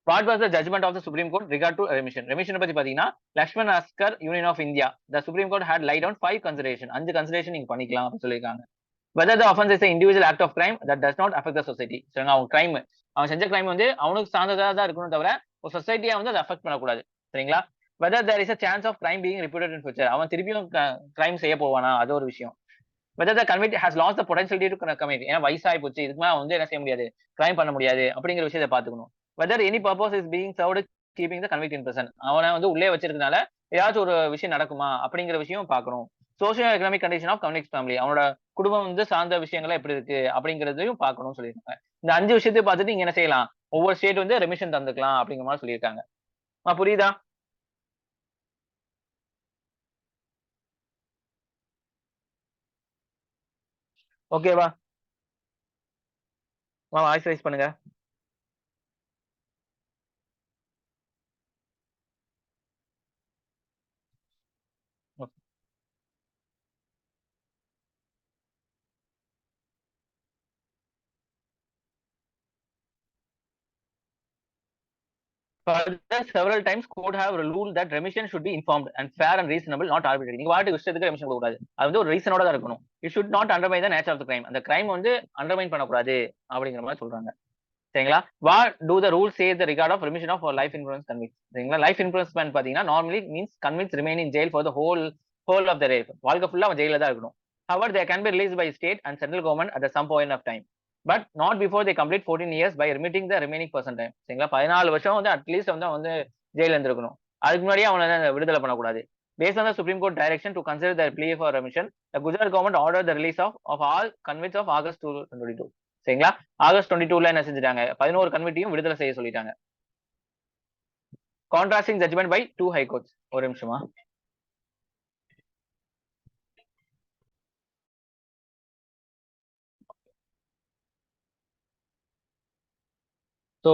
What was the judgment of the Supreme Court regard to remission? Remission பத்தி பாத்தீங்கன்னா, Laxman Askar union of India. The Supreme Court had laid down 5 consideration. 5 consideration நீங்க பண்ணிக்கலாம் அப்படின்னு சொல்லியிருக்காங்க. Whether the offense is an individual act of crime that does not affect the society. சரிங்களா? அவன் crime அவன் செஞ்ச கிரைம் வந்து அவனுக்கு சார்ந்ததா தான் இருக்கணும் தவிர ஒரு சொசைட்டியா வந்து அதை அஃபெக்ட் பண்ணக்கூடாது. சரிங்களா? Whether there is a chance of crime being repeated in future. அவன் திருப்பியும் கிரைம் செய்ய போவானா? அது ஒரு விஷயம். Whether the convict has lost the potentiality to commit. ஏன்னா வயசாகி போச்சு, இதுக்கு மேல வந்து என்ன செய்ய முடியாது, கிரைம் பண்ண முடியாது அப்படிங்கிற விஷயத்தை பாத்துக்கணும். Whether any purpose is being served keeping the convict in prison. அவனை வந்து உள்ளே வச்சிருக்கனால ஏதாச்சும் ஒரு விஷயம் நடக்குமா அப்படிங்கிற விஷயம் பார்க்கணும். Socio economic condition of convict family. அவனோட குடும்பம் வந்து சார்ந்த விஷயங்கள் எப்படி இருக்கு அப்படிங்கிறதையும் பார்க்கணும்னு சொல்லியிருக்காங்க. இந்த 5 விஷயத்தை பார்த்துட்டு நீங்க என்ன செய்யலாம்? ஒவ்வொரு ஸ்டேட் வந்து ரெமிஷன் தந்துக்கலாம் அப்படிங்கிற மாதிரி சொல்லியிருக்காங்க. புரியுதா? ஓகேவா? வாய்ஸ் ரைஸ் பண்ணுங்க. Further, several times court have ruled that remission should be informed and fair and reasonable, not arbitrary. நீங்க வாட்டுக்கு இஷ்டத்துக்கு ரெமிஷன் கொடுக்க கூடாது. அது வந்து ஒரு ரீசனோட தான் இருக்கணும். It should not undermine the nature of the crime. அந்த கிரைம் வந்து அண்டர்மைன் பண்ணக்கூடாது அப்படிங்கிற மாதிரி சொல்றாங்க. சரிங்களா? What do the rule say the regard of remission of life imprisonment convict. சரிங்களா? லைஃப் இன்ஃபுளுன்ஸ்மென்ட் பாத்தீங்கன்னா normally means convicts remain in jail for the whole of the life. வாழ்க்கை ஃபுல்லா அவன் ஜெயில தான் இருக்கணும். However, they can be released by state and central government at some point of time. But not before they complete 14 years by remitting the remaining person time. சரிங்களா? 14 வருஷம் வந்து at least வந்து அவன் வந்து ஜெயில இருந்திருக்கணும். அதுக்கு முன்னாடியே அவனை விடுதலை பண்ணக்கூடாது. Based on the Supreme Court direction to consider their plea for remission, the Gujarat government ordered the release of all convicts of August 2022. சரிங்களா? ஆகஸ்ட் 22ல என்ன செஞ்சுட்டாங்க? 11 கன்விக்டையும் விடுதலை செய்ய சொல்லிட்டாங்க. Contrasting judgment by 2 high courts. ஒரு நிமிஷமா. சோ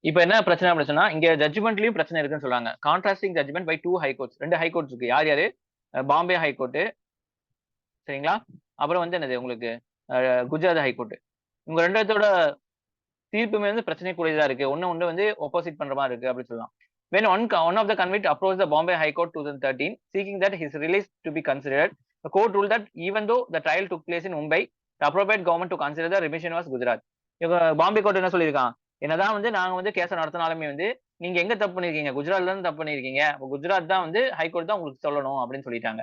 இப்ப என்ன பிரச்சனை அப்படின்னு சொன்னா, இங்க ஜட்ஜ்மெண்ட்லயும் பிரச்சனை இருக்குன்னு சொல்றாங்க. Contrasting judgment by 2 high courts. 2 high courts இருக்கு. யார் யாரு? Bombay high court. சரிங்களா? அப்புறம் வந்து என்னது உங்களுக்கு குஜராத் ஹை கோர்ட். இவங்க ரெண்டத்தோட தீர்ப்புமே வந்து பிரச்சனைக்குரியதா இருக்கு. ஒண்ணு வந்து ஆப்போசிட் பண்ற மாதிரி இருக்கு அப்படின்னு சொல்லலாம். When one of the convict approached the Bombay High Court 2013 seeking that his release to be considered, the court ruled that even though the trial took place in Mumbai, the appropriate government to consider the remission was Gujarat. இவங்க Bombay court என்ன சொல்லியிருக்கான்? என்னதான் வந்து நாங்க வந்து கேஸ நடத்தினாலுமே வந்து நீங்க எங்க தப்பு பண்ணிருக்கீங்க? குஜராத்ல இருந்து தப்பு பண்ணிருக்கீங்க. குஜராத் தான் வந்து ஹைகோர்ட் தான் உங்களுக்கு சொல்லணும் அப்படின்னு சொல்லிட்டாங்க.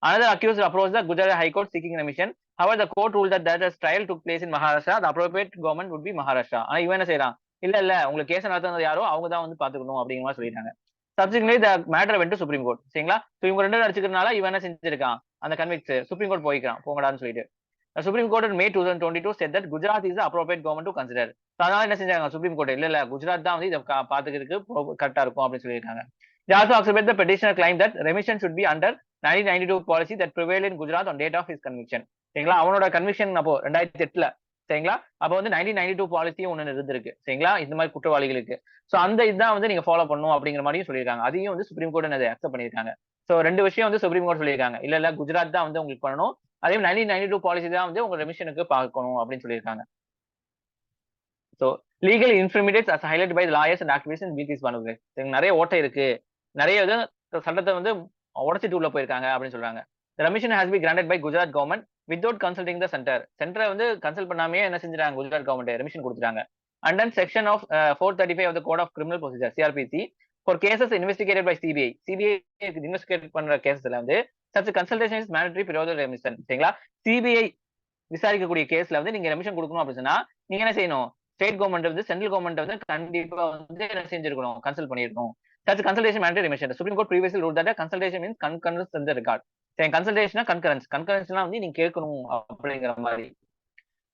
Another accused approached the Gujarat High Court seeking remission. However, the court ruled that as trial took place in Maharashtra, the appropriate government would be Maharashtra. ஆனா இவன் என்ன செய்யறான்? இல்ல உங்களுக்கு கேஸ் நடத்துனது யாரோ அவங்க தான் வந்து பாத்துக்கணும் அப்படிங்கிற மாதிரி சொல்லிட்டாங்க. Subsequently, the matter went to Supreme Court. சரிங்களா? சோ இவங்க ரெண்டு அடிச்சுக்கிறதுனால இவன் என்ன செஞ்சிருக்கான்? அந்த கன்விக்ட் சுப்ரீம் கோர்ட் போங்கடான்னு சொல்லிட்டு. The Supreme Court in May 2022 said that Gujarat is the appropriate government to consider. அதனால என்ன செஞ்சாங்க? சுப்ரீம் கோர்ட் இல்ல குஜராத் தான் வந்து இதை பாத்துக்கிறதுக்கு கரெக்டா இருக்கும் அப்படின்னு சொல்லியிருக்காங்க. They also accepted the petitioner claim that remission should be under 1992 policy that prevailed in Gujarat on date of his conviction. சரிங்களா? அவனோட கன்விக்ஷன் அப்போ 2008ல. சரிங்களா? அப்ப வந்து 1992 பாலிசியும் ஒண்ணு இருந்திருக்கு. சரிங்களா? இந்த மாதிரி குற்றவாளிகளுக்கு. சோ அந்த இதுதான் வந்து நீங்க ஃபாலோ பண்ணணும் அப்படிங்கிற மாதிரியும் சொல்லியிருக்காங்க. அதையும் வந்து சுப்ரீம் கோர்ட் அதை அக்செப்ட் பண்ணியிருக்காங்க. சோ 2 விஷயம் வந்து சுப்ரீம் கோர்ட் சொல்லியிருக்காங்க. இல்ல குஜராத் தான் வந்து உங்களுக்கு பண்ணணும். அதே 1992 பாலிசி தான் வந்து உங்க ரெமிஷனுக்கு பார்க்கணும் அப்படின்னு சொல்லியிருக்காங்க. So legal informatives as highlight by lawyers and activist பிடிஸ் பண்ணுங்க. நிறைய ஓட்டை இருக்கு, நிறைய இது சட்டத்தை வந்து உடச்சிட்டு உள்ள போயிருக்காங்க அப்படின்னு சொல்றாங்க. Remission has be granted by Gujarat government without consulting the centre. சென்டரை வந்து கன்சல்ட் பண்ணாமே என்ன செஞ்சாங்க, குஜராத் கவர்மெண்ட் ரெமிஷன் கொடுத்துட்டாங்க. And then section of 435 of the code of criminal procedure CrPC for cases investigated by CBI. CBI investigate பண்ற கேசஸ்ல வந்து such consultation is mandatory prior remission. சரிங்களா? சிபிஐ விசாரிக்கக்கூடிய கேஸ்ல வந்து நீங்க ரெமிஷன் கொடுக்கணும் அப்படின்னா நீங்க என்ன செய்யணும், ஸ்டேட் கவர்மெண்ட் வந்து சென்ட்ரல் கவர்மெண்ட் வந்து கண்டிப்பா வந்து என்ன செஞ்சிருக்கணும், கன்சல்ட் பண்ணிருக்கணும். Such consultation mandatory remission. The Supreme Court previously ruled that a consultation means concurrence in the record. So consultation concurrence. Concurrence na வந்து நீங்க கேட்கணும் அப்படிங்கிற மாதிரி.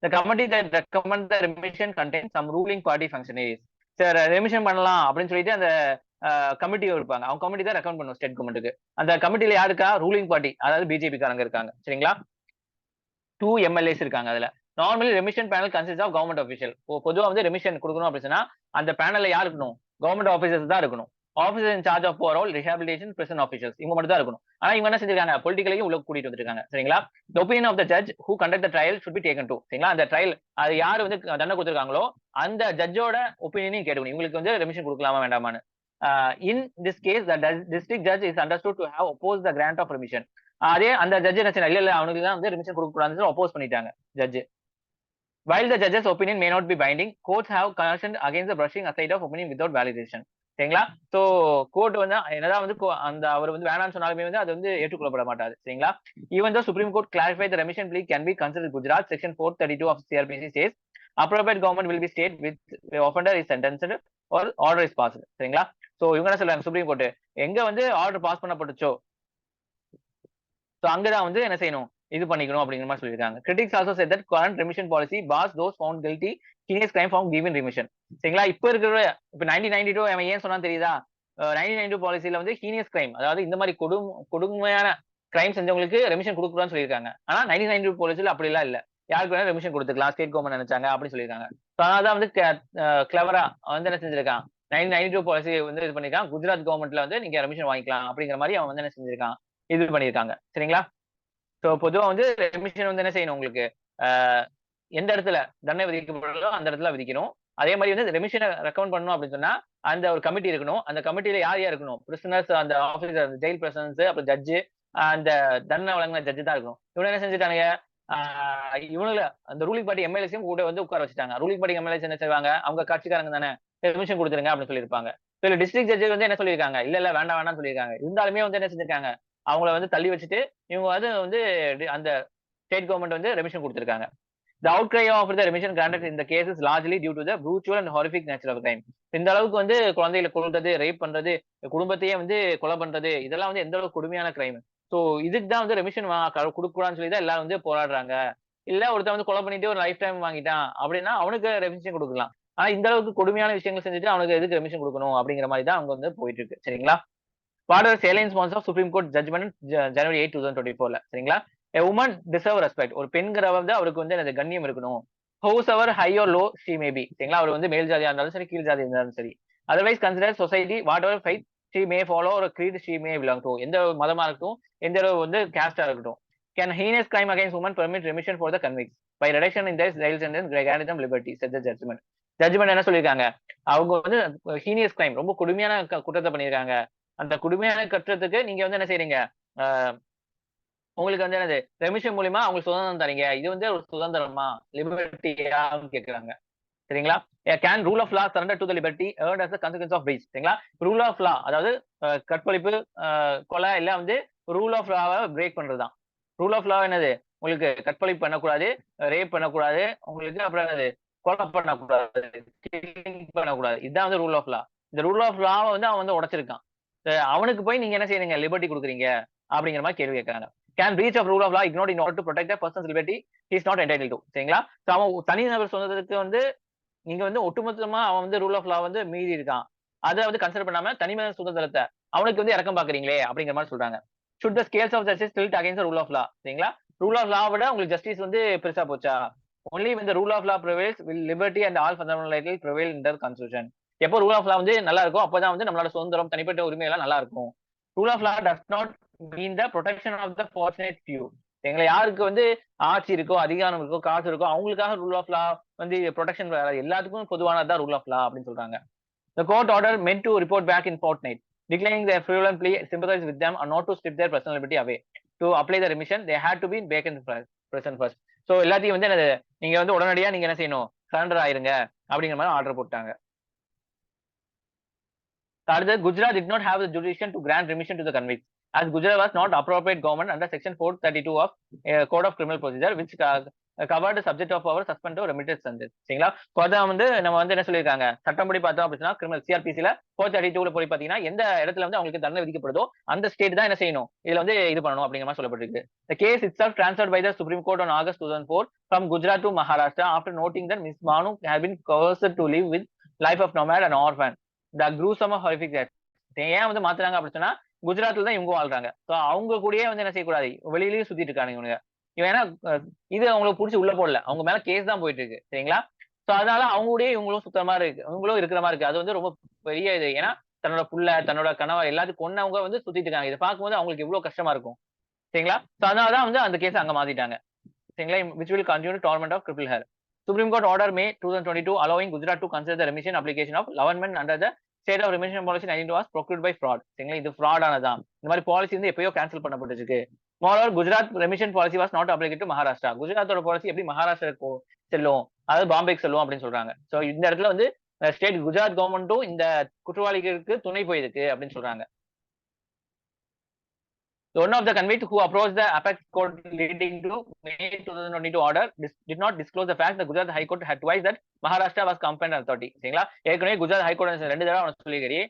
The committee that recommend the remission contains some ruling party functionaries. Sir remission பண்ணலாம் அப்படின்னு சொல்லிட்டு அந்த committee இருப்பாங்க. அவங்க கமிட்டி தான் ரெக்கமெண்ட் பண்ணும் ஸ்டேட் கவர்மெண்ட்டுக்கு. அந்த கமிட்டியில யாருக்கா, ரூலிங் பார்ட்டி, அதாவது பிஜேபி காரங்க இருக்காங்க. சரிங்களா? 2 MLAs இருக்காங்க அதுல. Normally remission panel consist of government official. பொதுவா வந்து ரெமிஷன் கொடுக்கணும் அப்படின்னா அந்த பேனல்ல யார் இருக்கணும், கவர்மெண்ட் ஆஃபீஸர்ஸ் தான் இருக்கணும். Officer in charge of overall rehabilitation prison officials இவங்க மட்டும் தான் இருக்கணும். ஆனா இவங்க என்ன செஞ்சிருக்காங்க, பொலிட்டிக்கலையும் உள்ள கூட்டிட்டு வந்திருக்காங்க. சரிங்களா? The opinion of the judge who conduct the trial should be taken to. சரிங்களா? அந்த ட்ரையல் அது யார் வந்து தண்டனை கொடுத்திருக்காங்களோ அந்த ஜட்ஜோட ஒபினியனையும் கேட்கணும், இவங்களுக்கு வந்து ரெமிஷன் கொடுக்கலாமா வேண்டாமான்னு. In this case the district judge is understood to have oppose the grant of remission. அதே அந்த ஜட்ஜ் என்ன இல்ல அவனுக்கு தான் வந்து ரெமிஷன் கொடுக்க கூடாதுன்னு அப்போஸ் பண்ணிட்டாங்க judge. While the judge's opinion may not be binding, courts have cautioned against the brushing aside of opinion without validation. சரிங்களா? சோ கோர்ட் வந்து என்னதான் வந்து அந்த அவர் வந்து வேணாம்னு சொன்னாலுமே வந்து அது வந்து ஏற்றுக்கொள்ளப்பட மாட்டாது. சரிங்களா? Even though Supreme Court clarified the remission plea can be considered Gujarat section 432 of CRPC says appropriate government will be state with the offender is sentenced or order is passed. சரிங்களா? சோ இவங்க என்ன சொல்றாங்க, supreme court எங்க வந்து order pass பண்ணப்பட்டுச்சோ so அங்கதான் வந்து என்ன செய்யணும், இது பண்ணிக்கணும் அப்படிங்கிற மாதிரி சொல்லியிருக்காங்க. Critics also said that current remission policy bars those found guilty heinous crime from given remission. சரிங்களா? இப்ப இருக்கிற இப்ப 1992 அவன் ஏன் சொன்னா தெரியுதா, 1992 பாலிசியில வந்து ஹீனியஸ் கிரைம், அதாவது இந்த மாதிரி கொடுமையான கிரைம் செஞ்சவங்களுக்கு ரெமிஷன் கொடுக்கலாம்னு சொல்லியிருக்காங்க. ஆனா 1992 பாலிசியில அப்படி எல்லாம் இல்ல, யாருக்கு வேணா ரெமிஷன் கொடுத்துக்கலாம் ஸ்டேட் கவர்மெண்ட் நினைச்சாங்க அப்படின்னு சொல்லியிருக்காங்க. அதனாலதான் வந்து கிளவரா வந்து என்ன செஞ்சிருக்கான், 1992 பாலிசி வந்து இது பண்ணிருக்கான், குஜராத் கவர்மெண்ட்ல வந்து நீங்க ரெமிஷன் வாங்கிக்கலாம் அப்படிங்கிற மாதிரி அவன் வந்து என்ன செஞ்சிருக்கான், இது பண்ணியிருக்காங்க. சரிங்களா? சோ பொதுவா வந்து ரெமிஷன் வந்து என்ன செய்யணும், உங்களுக்கு எந்த இடத்துல தண்டனை விதிக்கப்படுறதோ அந்த இடத்துல விதிக்கணும். அதே மாதிரி வந்து ரெமிஷனை ரெக்கமெண்ட் பண்ணணும் அப்படின்னு சொன்னா அந்த ஒரு கமிட்டி இருக்கணும். அந்த கமிட்டியில யார் யார் இருக்கணும், பிரிசனர்ஸ், அந்த ஆபீசர், ஜெயில் பிரசன்ஸ், அப்புறம் ஜட்ஜு, அந்த தண்டனை வழங்கின ஜட்ஜு தான் இருக்கணும். இவங்க என்ன செஞ்சுட்டாங்க, இவனுல அந்த ரூலிங் பார்ட்டி எம்எல்ஏஸையும் கூட வந்து உட்கார வச்சுட்டாங்க. ரூலிங் பார்ட்டி எம்எல்ஏஸ் என்ன செய்வாங்க, அவங்க கட்சிக்காரங்க தானே, ரெமிஷன் கொடுத்துருங்க அப்படின்னு சொல்லியிருப்பாங்க. இதுல டிஸ்ட்ரிக்ட் ஜட்ஜ் வந்து என்ன சொல்லியிருக்காங்க, இல்ல வேண்டாம் வேண்டாம்னு சொல்லியிருக்காங்க. இருந்தாலுமே வந்து என்ன செஞ்சிருக்காங்க, அவங்கள வந்து தள்ளி வச்சுட்டு இவங்க வந்து அந்த ஸ்டேட் கவர்மெண்ட் வந்து ரெமிஷன் கொடுத்திருக்காங்க. The outcry of the remission granted in the case is largely due to the brutal and horrific nature of crime. இந்த அளவுக்கு வந்து குழந்தைகளை கொல்றது, ரேப் பண்றது, குடும்பத்தையே வந்து கொலை பண்றது, இதெல்லாம் வந்து எந்த அளவுக்கு கொடுமையான கிரைம். சோ இதுக்கு தான் வந்து ரெமிஷன் கொடுக்கூடாதுன்னு சொல்லி தான் எல்லாரும் வந்து போராடுறாங்க. இல்ல ஒருத்தன் வந்து கொலை பண்ணிட்டு ஒரு லைஃப் டைம் வாங்கிட்டான் அப்படின்னா அவனுக்கு ரெமிஷன் கொடுக்கலாம். ஆனா இந்த அளவுக்கு கொடுமையான விஷயங்கள் செஞ்சுட்டு அவனுக்கு எதுக்கு ரெமிஷன் கொடுக்கணும் அப்படிங்கிற மாதிரி தான் அவங்க வந்து போயிட்டு இருக்கு. சரிங்களா? What are salient points of Supreme Court judgment January 8, 2024? சரிங்களா? A woman deserve respect. ஒரு பெண்கிற வந்து அவருக்கு வந்து அந்த கண்ணியம் இருக்கணும். Howsoever high or low she may be. சரிங்களா? அவர் வந்து மேல் ஜாதியா இருந்தாலும் சரி, கீழ் ஜாதியா இருந்தாலும் சரி. Otherwise consider society whatever faith she may follow or creed she may belong to. எந்த மதமா இருக்கட்டும், எந்த வந்து caste-ஆ இருக்கட்டும். Can heinous crime against women permit remission for the convicts by reduction in their jail sentence, granting them liberty, said the judgment. Judgement என்ன சொல்லியிருக்காங்க, அவங்க வந்து ஹீனியஸ் கிரைம், ரொம்ப கொடுமையான குற்றத்தை பண்ணியிருக்காங்க. அந்த கொடுமையான கற்றத்துக்கு நீங்க வந்து என்ன செய்றீங்க, உங்களுக்கு வந்து என்னது ரெமிஷன் மூலியமா அவங்களுக்கு சுதந்திரம் தரீங்க. இது வந்து ஒரு சுதந்திரமா, லிபர்ட்டியா கேக்குறாங்க. சரிங்களா? Can rule of law surrender to the liberty earned as a consequence of breach. சரிங்களா? ரூல் ஆஃப் லா அதாவது கற்பழிப்பு, கொலை எல்லாம் வந்து ரூல் ஆஃப் லாவை பிரேக் பண்றதுதான். ரூல் ஆஃப் லா என்னது, உங்களுக்கு கற்பழிப்பு பண்ணக்கூடாது, ரேப் பண்ணக்கூடாது, உங்களுக்கு அப்புறம் என்னது கொலை பண்ணக்கூடாது, பண்ணக்கூடாது. இதுதான் வந்து ரூல் ஆஃப் லா. இந்த ரூல் ஆஃப் லாவை வந்து அவன் வந்து உடைச்சிருக்கான். அவனுக்கு போய் நீங்க என்ன செய்யறீங்க, லிபர்ட்டி கொடுக்குறீங்க அப்படிங்கிற மாதிரி கேள்வி கேட்கறாங்க. Can breach of rule of law ignored in order to protect the persons liberty he is not entitled to. சரிங்களா? அவன் தனிநபர் சொன்னதுக்கு வந்து நீங்க வந்து ஒட்டுமொத்தமா அவன் வந்து ரூல் ஆஃப் லா வந்து மீறி இருக்கான், அதை வந்து கன்சிடர் பண்ணாம தனிமனித சுதந்திரத்தை அவனுக்கு வந்து இறக்கம் பாக்குறீங்களே அப்படிங்கிற மாதிரி சொல்றாங்க. should the scales of justice tilt against the rule of law. சரிங்களா? ரூல் ஆஃப் லா விட உங்களுக்கு ஜஸ்டிஸ் வந்து பெருசா போச்சா? only when the rule of law prevails will liberty and all fundamental rights prevail in the constitution. எப்போ rule of லா வந்து நல்லா இருக்கும் அப்பதான் வந்து நம்மளோட சுதந்திரம், தனிப்பட்ட உரிமை எல்லாம் நல்லா இருக்கும். Rule of law does not mean the protection of the fortunate few. சரிங்களா? யாருக்கு வந்து ஆட்சி இருக்கோ, அதிகாரம் இருக்கோ, காசு இருக்கோ அவங்களுக்காக ரூல் ஆஃப் லா வந்து ப்ரொடெக்ஷன் எல்லாத்துக்கும் பொதுவானது ரூல் ஆஃப் லா அப்படின்னு சொல்றாங்க. The court order meant to report back in fortnight, declaring their fraudulent plea, sympathize with them, and not to strip their personal liberty away. To apply the remission, they had to be back in prison first. So எல்லாத்தையும் வந்து நீங்க வந்து உடனடியா நீங்க என்ன செய்யணும், surrender ஆயிருங்க அப்படிங்கிற மாதிரி ஆர்டர் போட்டாங்க. அடுத்து, Gujarat did not have the jurisdiction to grant remission to the convicts, as Gujarat was not appropriate government under section 432 of Code of Criminal Procedure, which covered the subject of our suspend or remitted sentence. சரிங்களா? அதான் வந்து நம்ம வந்து என்ன சொல்லியிருக்காங்க, சட்டப்படி பார்த்தோம் அப்படின்னா கிரிமினல் சிஆர்பிசில 432ல போய் பாத்தீங்கன்னா எந்த இடத்துல வந்து அவங்களுக்கு தண்டனை விதிக்கப்படுதோ அந்த ஸ்டேட் தான் என்ன செய்யணும், இதுல வந்து இது பண்ணணும் அப்படிங்கிற மாதிரி சொல்லப்பட்டிருக்கு. The case itself transferred by the Supreme Court on August 2004 from Gujarat to Maharashtra after noting that Ms. Banu had been coerced to live with life of nomad and orphan. The gruesome horrific death. ஏன் வந்து மாத்துறாங்க அப்படின்னு சொன்னா, குஜராத்ல தான் இவங்க வாழ்றாங்க. So அவங்க கூடயே வந்து என்ன செய்யக்கூடாது, வெளியிலயும் சுத்திட்டு இருக்காங்க இவனுங்க. இவன் ஏன்னா இது அவங்களுக்கு புடிச்சு உள்ள போடல, அவங்க மேல கேஸ் தான் போயிட்டு இருக்கு. சரிங்களா? சோ அதனால அவங்க கூடயே இவங்களும் சுத்துற மாதிரி இருக்கு, இவங்களும் இருக்கிற மாதிரி இருக்கு. அது வந்து ரொம்ப பெரிய இது. ஏன்னா தன்னோட புள்ள, தன்னோட கணவர் எல்லாத்தையும் கொன்னவங்க வந்து சுத்திட்டு இருக்காங்க. இதை பார்க்கும்போது அவங்களுக்கு எவ்வளவு கஷ்டமா இருக்கும். சரிங்களா? சோ அதனாலதான் வந்து அந்த கேஸ் அங்க மாத்திட்டாங்க. சரிங்களா? which will continue torment of cripple her. Supreme Court order May 2022 allowing Gujarat to consider the remission application of 11 men under the state of remission policy 19 was procured by fraud. சரிங்களா? இது fraud ஆனதான். இந்த மாதிரி policy வந்து எப்பயோ cancel பண்ணப்பட்டிருக்கு. Moreover, Gujarat remission policy was not applicable to Maharashtra. குஜராத்தோட policy எப்படி மகாராஷ்டிராக்கு செல்லும், அதாவது பாம்பேக்கு செல்லும் அப்படின்னு சொல்றாங்க. சோ இந்த இடத்துல வந்து ஸ்டேட் குஜராத் கவர்மெண்ட்டும் இந்த குற்றவாளிகளுக்கு துணை போயிருக்கு அப்படின்னு சொல்றாங்க. One of the convicts who approached the apex court leading to May 2022 order did not disclose the fact that Gujarat High Court had twice that Maharashtra was competent authority. சரிங்களா? ஏற்கனவே குஜராத் ஹை கோர்ட் 2 தடவை அவன் சொல்லிக்கிறீ,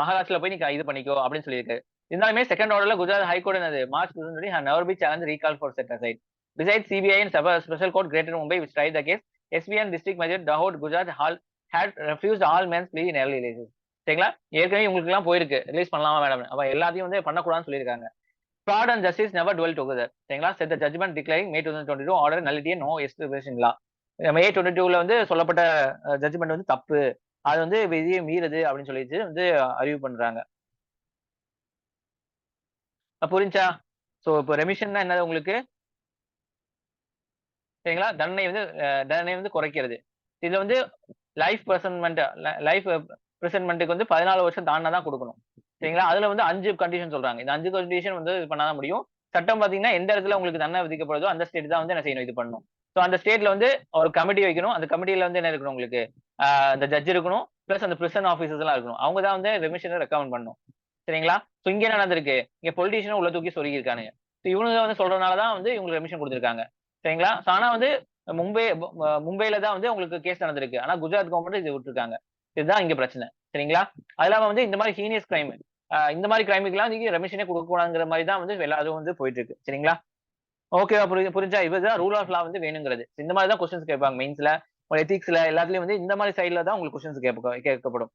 மகாராஷ்டிரா போய் நீ இது பண்ணிக்கோ அப்படின்னு சொல்லியிருக்கு. இருந்தாலுமே செகண்ட் ஆர்டர்ல குஜராத் ஹை கோர்ட் என்னது March 2020 had never been challenged recall for set aside. Besides, CBI and Special Court Greater Mumbai which tried the case, SBI and District Magistrate Dahod Gujarat had refused all men's plea in early releases. சரிங்களா? ஏற்கனவே உங்களுக்கு எல்லாம் போயிருக்கு, release பண்ணலாமா madam, அப்ப எல்லாத்தையும் வந்து பண்ணக்கூடாதுன்னு சொல்லியிருக்காங்க. Fraud and justice never dwell together. சரிங்களா? Said the judgment declaring May 2022 order nullity and no extradition law. May 22ல வந்து சொல்லப்பட்ட ஜட்ஜ்மெண்ட் வந்து தப்பு, அது வந்து விதியை மீறுது அப்படின்னு சொல்லிட்டு வந்து அறிவு பண்றாங்க. புரிஞ்சா? சோ இப்போ ரெமிஷன்னா என்னது உங்களுக்கு? சரிங்களா? தண்டனை வந்து குறைக்கிறது. இதுல வந்து லைஃப் பிரிசன்மெண்ட்டுக்கு வந்து 14 வருஷம் தாண்டினாதான் கொடுக்கணும். சரிங்களா? அதுல வந்து 5 கண்டிஷன் சொல்றாங்க. இந்த 5 கண்டிஷன் வந்து இது பண்ணாதான் முடியும். சட்டம் பாத்தீங்கன்னா எந்த இடத்துல உங்களுக்கு தண்டனை விதிக்கப்படுதோ அந்த ஸ்டேட் தான் வந்து என்ன செய்யணும், இது பண்ணணும். சோ அந்த ஸ்டேட்ல வந்து ஒரு கமிட்டி வைக்கணும். அந்த கமிட்டியில வந்து என்ன இருக்கணும் உங்களுக்கு, அந்த ஜட்ஜ் இருக்கணும், பிளஸ் அந்த பிரிசன் ஆபீசர்ஸ் எல்லாம் இருக்கணும். அவங்க தான் வந்து ரெமிஷனை ரெக்கமெண்ட் பண்ணணும். சரிங்களா? சோ இங்க என்ன நடந்திருக்கு, இங்க பொலிட்டீஷியன் உள்ள தூக்கி சொல்லி இருக்கானுங்க. இவனுங்க வந்து சொல்றதுனாலதான் வந்து இவங்களுக்கு ரெமிஷன் கொடுத்திருக்காங்க. சரிங்களா? ஆனா வந்து மும்பைல தான் வந்து உங்களுக்கு கேஸ் நடந்திருக்கு. ஆனா குஜராத் கவர்மெண்ட் இது விட்டுருக்காங்க. இதுதான் இங்க பிரச்சனை. சரிங்களா? அது இல்லாம வந்து இந்த மாதிரி ஹீனியஸ் கிரைம், இந்த மாதிரி கிரைமுக்கெல்லாம் நீங்க ரெமிஷனே கொடுக்க கூடாதுங்கிற மாதிரி தான் வந்து எல்லாரும் வந்து போயிட்டு இருக்கு. சரிங்களா? ஓகேவா? புரிஞ்சா? இதுதான் ரூல் ஆஃப் லா வந்து வேணுங்கிறது. இந்த மாதிரி தான் கொஸ்டின்ஸ் கேட்பாங்க மெயின்ஸ்ல, எத்திக்ஸ்ல எல்லாத்துலயும் வந்து இந்த மாதிரி சைட்ல தான் உங்களுக்கு கொஸ்டின்ஸ் கேட்கப்படும்.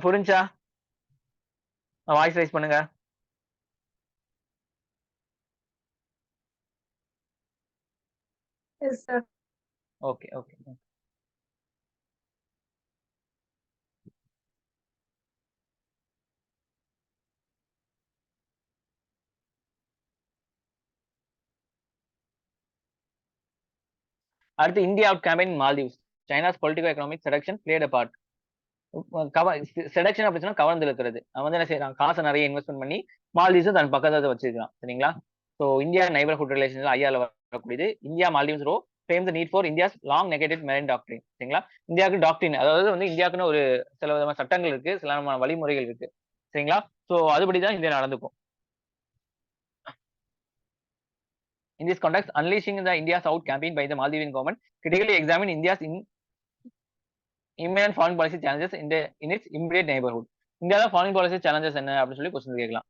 புரிஞ்சா? வாய்ஸ் ரைஸ் பண்ணுங்க. Yes, sir. Okay okay. அடுத்து India campaign Maldives. China's political economic seduction played a part. Seduction அப்படின்னு கவர்ந்து இருக்கிறது. அவன் வந்து என்ன செய்யறான், காசை நிறைய இன்வெஸ்ட்மெண்ட் பண்ணி மால்தீவ்ஸும் தன் பக்கத்தை வச்சிருக்கான். சரிங்களா? ஸோ இந்தியா நைபர்ஹுட் ரிலேஷன்ஸ் ஐயால வரக்கூடியது. India Maldives row fame the need for India's long negative marine doctrine. சரிங்களா? இந்தியாவுக்கு டாக்டரின், அதாவது வந்து இந்தியாவுக்குன்னு ஒரு சில விதமான சட்டங்கள் இருக்கு, சில விதமான வழிமுறைகள் இருக்கு. சரிங்களா? ஸோ அதுபடிதான் இந்தியா நடந்துக்கும். In this context, unleashing the India South campaign by the Maldivian government critically examined India's imminent foreign policy challenges in its immediate neighborhood. இந்தியாவில் foreign policy challenges என்ன அப்படின்னு சொல்லி கொஸ்டின் கேட்கலாம்.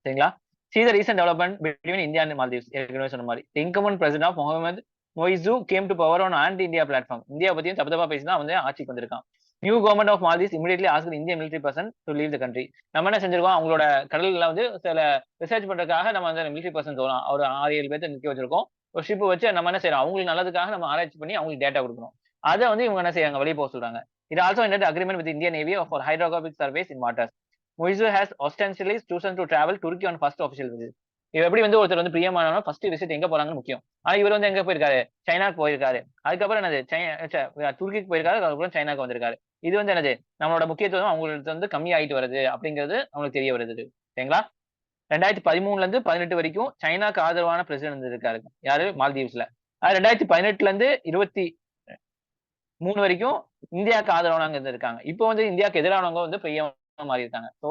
சரிங்களா? See the recent development between India and Maldives. ஏற்கனவே சொன்ன மாதிரி the incumbent president of Mohammed Moizu came to power on anti-India platform. India பத்தியும் தப்பு தப்பா பேசிதான் வந்து ஆட்சிக்கு வந்திருக்கான். New government of Maldives immediately ask Indian military person to leave the country. நம்ம என்ன செஞ்சிருக்கோம், அவங்களோட கடல்ல வந்து சில ரிசர்ச் பண்றதுக்காக நம்ம அந்த மிலிட்டரி பர்சன் சொல்லலாம் ஒரு 6-7 பேர்த்த நிக்க வச்சிருக்கோம். ஒரு ஷிப் வச்சு நம்ம என்ன செய்யறோம், அவங்களுக்கு நல்லதுக்காக நம்ம ஆராய்ச்சி பண்ணி அவங்களுக்கு டேட்டா கொடுக்கணும். அத வந்து இவங்க என்ன செய்யறாங்க, வெளிய போக சொல்றாங்க. It also ended the agreement with Indian Navy for hydrographic surveys in waters. Muizu has ostensibly chosen to travel Turkey on first official visit. இது எப்படி வந்து ஒருத்தர் வந்து பிரியமானவங்க ஃபர்ஸ்ட் விசிட் எங்க போறாங்கன்னு முக்கியம். ஆனா இவர் வந்து எங்க போயிருக்காரு, சைனாக்கு போயிருக்காரு. அதுக்கப்புறம் என்னது துருக்கிக்கு போயிருக்காரு, அதுக்கப்புறம் சைனாக்கு வந்திருக்காரு. இது வந்து என்னது, நம்மளோட முக்கியத்துவம் அவங்களுக்கு வந்து கம்மி ஆயிட்டு வருது அப்படிங்கிறது அவங்களுக்கு தெரிய வருது. சரிங்களா? 2013ல இருந்து 18 வரைக்கும் சைனாக்கு ஆதரவான பிரசிடென்ட் இருக்காரு. யாரு, மால்தீவ்ஸ்ல. 2018ல இருந்து 23 வரைக்கும் இந்தியாவுக்கு ஆதரவானவங்க இருந்திருக்காங்க. இப்போ வந்து இந்தியாவுக்கு எதிரானவங்க வந்து பிஎம் மாறி இருக்காங்க. சோ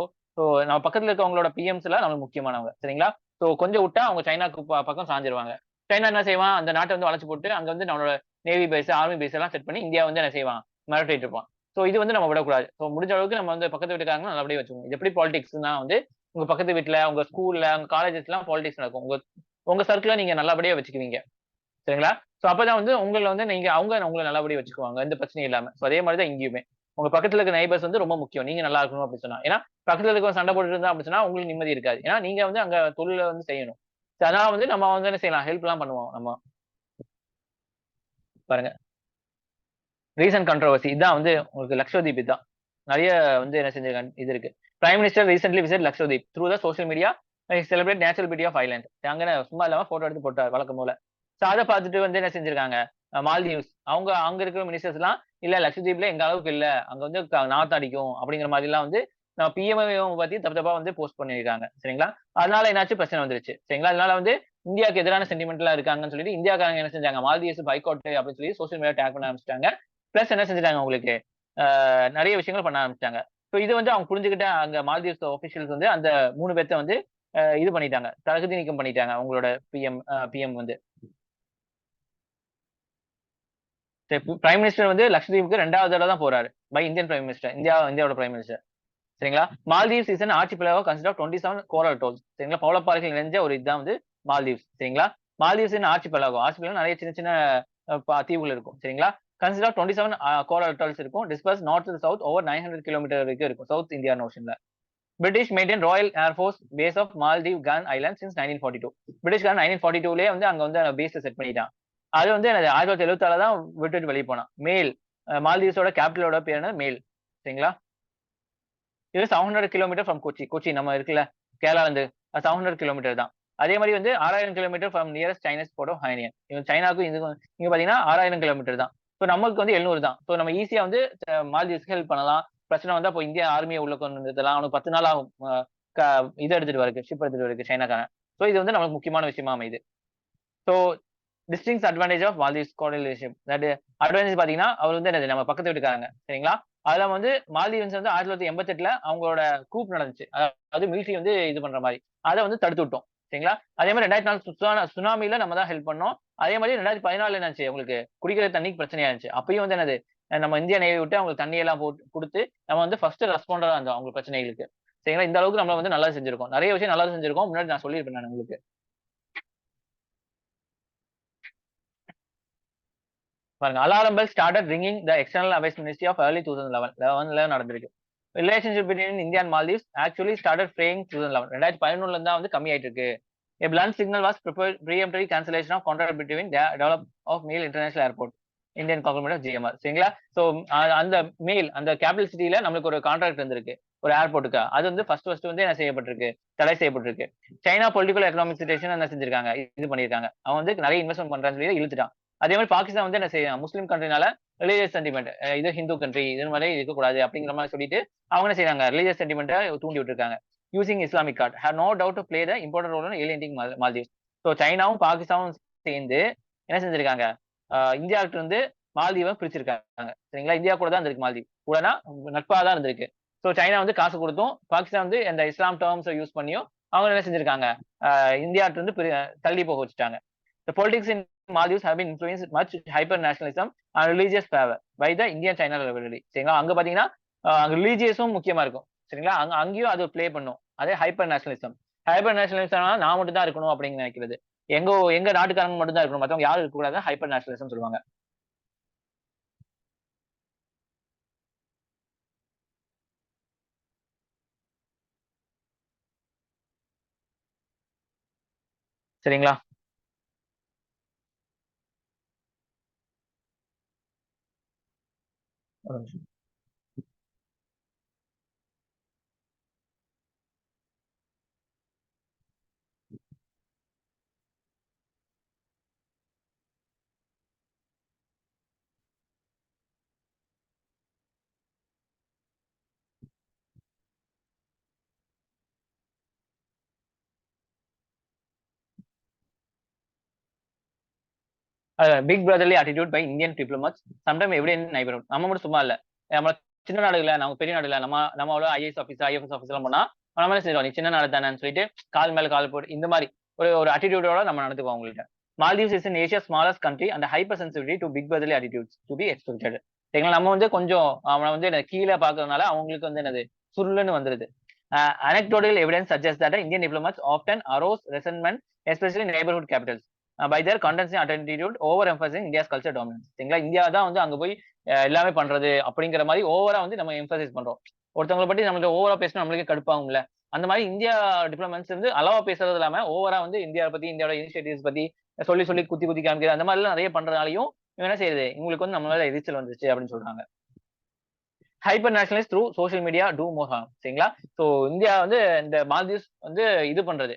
நம்ம பக்கத்துல இருக்கவங்களோட பிஎம்ஸ்ல நம்மளுக்கு முக்கியமானவங்க. சரிங்களா? சோ கொஞ்சம் விட்டா அவங்க சைனாக்கு பக்கம் சாஞ்சிருவாங்க. சைனா என்ன செய்வான், அந்த நாட்டை வந்து வளைச்சு போட்டு அங்க வந்து நம்மளோட நேவி பேஸ், ஆர்மி பேஸ் எல்லாம் செட் பண்ணி இந்தியா வந்து என்ன செய்வான், மிரட்டிட்டு இருப்பான். சோ இது வந்து நம்ம விடக்கூடாது. சோ முடிஞ்ச அளவுக்கு நம்ம வந்து பக்கத்து வீட்டுக்காரங்க நல்லபடியா வச்சுக்கணும். இது எப்படி பாலிடிக்ஸ்னா வந்து உங்க பக்கத்து வீட்டுல, உங்க ஸ்கூல்ல, உங்க காலேஜஸ்ல எல்லாம் பாலிடிக்ஸ் நடக்கும். உங்க உங்க சர்க்கிள நீங்க நல்லபடியா வச்சுக்குவீங்க. சரிங்களா? சோ அப்பதான் வந்து உங்கள வந்து நீங்க அவங்க உங்கள நல்லபடியா வச்சுக்குவாங்க. எந்த பிரச்சனையும் இல்லாம. சோ அதே மாரி தான் இங்கேயுமே. உங்க பக்கத்துல இருக்க நெய்பர்ஸ் வந்து ரொம்ப முக்கியம். நீங்க நல்லா இருக்கணும் அப்படின்னு சொன்னா. ஏன்னா பக்கத்துல இருக்கவன் சண்டை போட்டுட்டு இருந்தா அப்படின்னு சொன்னா உங்களுக்கு நிம்மதி இருக்காது. ஏன்னா நீங்க வந்து அங்க தொழில வந்து செய்யணும். அதனால வந்து நம்ம வந்து என்ன செய்யலாம், ஹெல்ப்லாம் பண்ணுவோம் நம்ம. பாருங்க. ரீசன்ட் கான்ட்ரோவர்சி இதான் வந்து உங்களுக்கு லக்ஷதீப் இதான். நெறைய வந்து என்ன செஞ்சிருக்காங்க இது இருக்கு. Prime minister recently visit Lakshadweep through the social media celebrate natural beauty of island. அங்க சும்மா இல்லாம போட்டோ எடுத்து போட்டார் வழக்கம் போல. சோ அத பார்த்துட்டு வந்து என்ன செஞ்சிருக்காங்க, மால்தீவ்ஸ் அவங்க அங்க இருக்கிற மினிஸ்டர்ஸ் எல்லாம் இல்ல லட்சத்தீப்ல எங்க அளவுக்கு இல்ல. அங்க வந்து நாத்து அடிக்கும் அப்படிங்கிற மாதிரி எல்லாம் வந்து நம்ம பிஎம்ஐ பத்தி தப்பு தப்பா வந்து போஸ்ட் பண்ணியிருக்காங்க. சரிங்களா? அதனால என்னாச்சு, பிரச்சனை வந்துருச்சு. சரிங்களா? அதனால வந்து இந்தியாவுக்கு எதிரான சென்டிமெண்ட்லாம் இருக்காங்கன்னு சொல்லிட்டு இந்தியாக்காரங்க என்ன செஞ்சாங்க, மால்தீவ்ஸ் பைகாட் அப்படின்னு சொல்லி சோசியல் மீடியா டேக் பண்ண ஆரம்பிச்சிட்டாங்க. பிளஸ் என்ன செஞ்சுட்டாங்க உங்களுக்கு, நெறைய விஷயங்கள் பண்ண ஆரம்பிச்சுட்டாங்க. சோ இது வந்து அவங்க புரிஞ்சுகிட்ட அங்க மால்தீவ்ஸ் ஆஃபிஷியல்ஸ் வந்து அந்த 3 பேத்த வந்து இது பண்ணிட்டாங்க. தகுதி நீக்கம் பண்ணிட்டாங்க. அவங்களோட பிஎம் வந்து. பிரைம் மினிஸ்டர் வந்து லட்சத்தீவுக்கு 2வது தடவ தான் போறாரு. By Indian prime minister. இந்தியாவோட பிரைம் மினிஸ்டர். சரிங்களா? Maldives is an archipelago consist of 27 coral atolls. சரிங்களா? பவளப்பாறைகள் நிறைஞ்ச ஒரு இதுதான் வந்து மால்தீவ்ஸ். சரிங்களா? மால்தீவ்ஸ் இன் ஆர்ச்சிபெலாகோ. ஆர்ச்சிபெலாகோ நிறைய சின்ன சின்ன தீவுகள் இருக்கும். சரிங்களா? கன்சிஸ்ட் ஆஃப் 27 கோரல் அட்டோல்ஸ் இருக்கும். Dispersed north to south over 900 kilometre வரைக்கும் இருக்கும். சவுத் இந்தியன் ஓஷன்ல. British maintain Royal Air Force base of Maldive Gan island since 1942. பிரிட்டிஷ்காரன் 1942லயே வந்து அங்க வந்து பேஸ் செட் பண்ணிட்டான். அது வந்து 1976 தான் விட்டுட்டு வெளியே போனான். மேல் மால்தீவ்ஸோட கேபிட்டலோட பேர் என்ன, மேல். சரிங்களா? இது 700 கிலோமீட்டர் ஃப்ரம் கொச்சி. கொச்சி நம்ம இருக்குல்ல, கேரளால இருந்து 700 கிலோமீட்டர் தான். அதே மாதிரி வந்து 6000 kilometre from nearest Chinese port of Hainan. சைனாக்கும் இதுக்கும் இங்க பாத்தீங்கன்னா 6000 கிலோமீட்டர் தான். சோ நமக்கு வந்து 700 தான். சோ நம்ம ஈஸியா வந்து மால்தீவ்ஸ்க்கு ஹெல்ப் பண்ணலாம். பிரச்சனை வந்தா இப்போ இந்தியா ஆர்மியை உள்ள கொண்டு வந்துடலாம். அவனுக்கு 10 நாள் ஆகும். இதை எடுத்துட்டு வரக்கு, ஷிப் எடுத்துட்டு வரக்கு சைனாக்காரன். சோ இது வந்து நமக்கு முக்கியமான விஷயமா அமையுது. So distinct advantage of Maldives correlation. That advantage பாத்தீங்கன்னா அவர் வந்து என்னது, நம்ம பக்கத்து வீட்டுக்காரங்க. சரிங்களா? அதுல வந்து மால்தீவ்ஸ் வந்து 1988ல அவங்களோட கூப் நடந்துச்சு. அதாவது மிலிட்டரி வந்து இது பண்ற மாதிரி. அதை வந்து தடுத்து விட்டோம். சரிங்களா? அதே மாதிரி 2004 சுனாமில நம்ம தான் ஹெல்ப் பண்ணோம். அதே மாதிரி 2014 என்னாச்சு, உங்களுக்கு குடிக்கிற தண்ணிக்கு பிரச்சனையா இருந்துச்சு. அப்பயும் வந்து என்னது, நம்ம இந்தியா நேவி விட்டு அவங்களுக்கு தண்ணி எல்லாம் போட்டு கொடுத்து நம்ம வந்து ஃபர்ஸ்ட் ரெஸ்பாண்டரா இருந்தோம் அவங்க பிரச்சனைகளுக்கு. சரிங்களா? இந்த அளவுக்கு நம்ம வந்து நல்லா செஞ்சிருக்கோம். நிறைய விஷயம் நல்லா செஞ்சிருக்கோம். முன்னாடி நான் சொல்லியிருப்பேன் நான் உங்களுக்கு. பாருங்க, alarm bell started ringing the external affairs ministry of early 2011 நடந்திருக்கு. Relationship between India and Maldives actually started fraying 2011. 2011 தான் வந்து கம்மி ஆயிட்டு இருக்கு. A blunt signal was preemptory cancellation of contract between develop of Meal International Airport, Indian conglomerate of GMR. சரிங்களா? So அந்த மேல் அந்த கேபிட்டல் சிட்டில நம்மளுக்கு ஒரு கான்ட்ராக்ட் இருந்திருக்கு. ஒரு ஏர்போர்ட்டுக்கு. அது வந்து ஃபர்ஸ்ட் வந்து என்ன செய்யப்பட்டிருக்கு, தடை செய்யப்பட்டிருக்கு. சைனா பொலிட்டிக்கல் எக்கனாமிக் சிச்சுவேஷன் என்ன செஞ்சிருக்காங்க, இது பண்ணிருக்காங்க. அவன் வந்து நிறைய இன்வெஸ்ட்மெண்ட் பண்றான்னு சொல்லி இழுத்துட்டான். அதே மாதிரி பாகிஸ்தான் வந்து என்ன செய்யும், முஸ்லீம் கண்ட்ரினால ரிலீஜியஸ் சென்டிமெண்ட், இது ஹிந்து கண்ட்ரி, இது மாதிரி இருக்கக்கூடாது அப்படிங்கிற மாதிரி சொல்லிட்டு அவங்க என்ன செய்யறாங்க, ரிலீஜியஸ் சென்டிமெண்ட்டை தூண்டி விட்டுருக்காங்க. Using Islamic card have no doubt to play the important role in alienating Maldives. So சைனாவும் பாகிஸ்தானும் சேர்ந்து என்ன செஞ்சிருக்காங்க, இந்தியாவிட்ட இருந்து மால்தீவை பிரிச்சிருக்காங்க. சரிங்களா? இந்தியா கூட தான் இருந்திருக்கு மால்தீவ். கூடனா நட்பா தான் இருந்திருக்கு. ஸோ சைனா வந்து காசு கொடுத்தும், பாகிஸ்தான் வந்து இந்த இஸ்லாம் டேர்ம்ஸை யூஸ் பண்ணியும் அவங்க என்ன செஞ்சிருக்காங்க, இந்தியாவிட்ட இருந்து தள்ளி போக வச்சுட்டாங்க. The politics in Maldives have been influenced much hyper nationalism and religious favor by the Indian China rivalry. சரிங்களா? அங்க பாத்தீங்கன்னா ரிலீஜியஸும் முக்கியமா இருக்கும். சரிங்களா? அங்கேயும் அது பிளே பண்ணும். அதே ஹைப்பர் நேஷனலிசம். ஹைப்பர் நேஷனலிசம் நான் மட்டும் தான் இருக்கணும் அப்படின்னு நினைக்கிறது. எங்க எங்க நாட்டுக்காரங்க மட்டும் தான் இருக்கணும். மத்தவங்க யாரும் இருக்கக்கூடாது. ஹைப்பர் நேஷனலிசம் சொல்லுவாங்க. சரிங்களா? Big brotherly attitude by Indian diplomats sometime evident in neighbourhood. நம்ம மட்டும் சும்மா இல்ல. நம்ம சின்ன நாடுகள, நம்ம பெரிய நாடுல நம்ம அவ்வளோ ஐஏஎஸ் ஆஃபீஸர், ஐஎஃப்எஸ் ஆஃபீஸர்லாம் போனா, நம்ம என்ன செய்றோம்? நீ சின்ன நாடு தானேன்னு சொல்லிட்டு கால் மேல கால் போட்டு இந்த மாரி ஒரு அட்டிட்யூடோட நம்ம நடந்துக்குவோம் அவங்கள்ட்ட. Maldives is in Asia smallest country and hyper sensitivity to big brotherly attitudes to be expected. சரிங்களா? நம்ம வந்து கொஞ்சம் அவன வந்து கீழ பார்க்கறதுனால அவங்களுக்கு வந்து என்னது சுருள்ன்னு வந்துருது. Anecdotal evidence suggests that Indian diplomats often arouse resentment, especially in neighborhood capitals. By their condescending attitude, overemphasizing India's culture dominance. சரிங்களா? இந்தியா தான் வந்து அங்க போய் எல்லாமே பண்றது அப்படிங்கிற மாதிரி ஓவரா வந்து நம்ம எம்பசைஸ் பண்றோம். ஒருத்தவங்களை பத்தி நம்மளுக்கு ஓவரா பேசினா நம்மளுக்கே கடுப்பாகும்ல. அந்த மாதிரி இந்தியா டிப்ளமேட்ஸ் வந்து அளவா பேசுறது இல்லாம ஓவரா வந்து இந்தியாவை பத்தி, இந்தியாவோட இனிஷியேட்டிவ்ஸ் பத்தி சொல்லி சொல்லி குத்தி குத்தி காமிக்கிறது அந்த மாதிரி எல்லாம் நிறைய பண்றதுனாலையும் இவன் என்ன செய்யுது, இவங்களுக்கு வந்து நம்மளால எரிச்சல் வந்துருச்சு அப்படின்னு சொல்றாங்க. Hyper nationalist through social media do more harm. சரிங்களா? சோ இந்தியா வந்து இந்த மால்தீவ்ஸ் வந்து இது பண்றது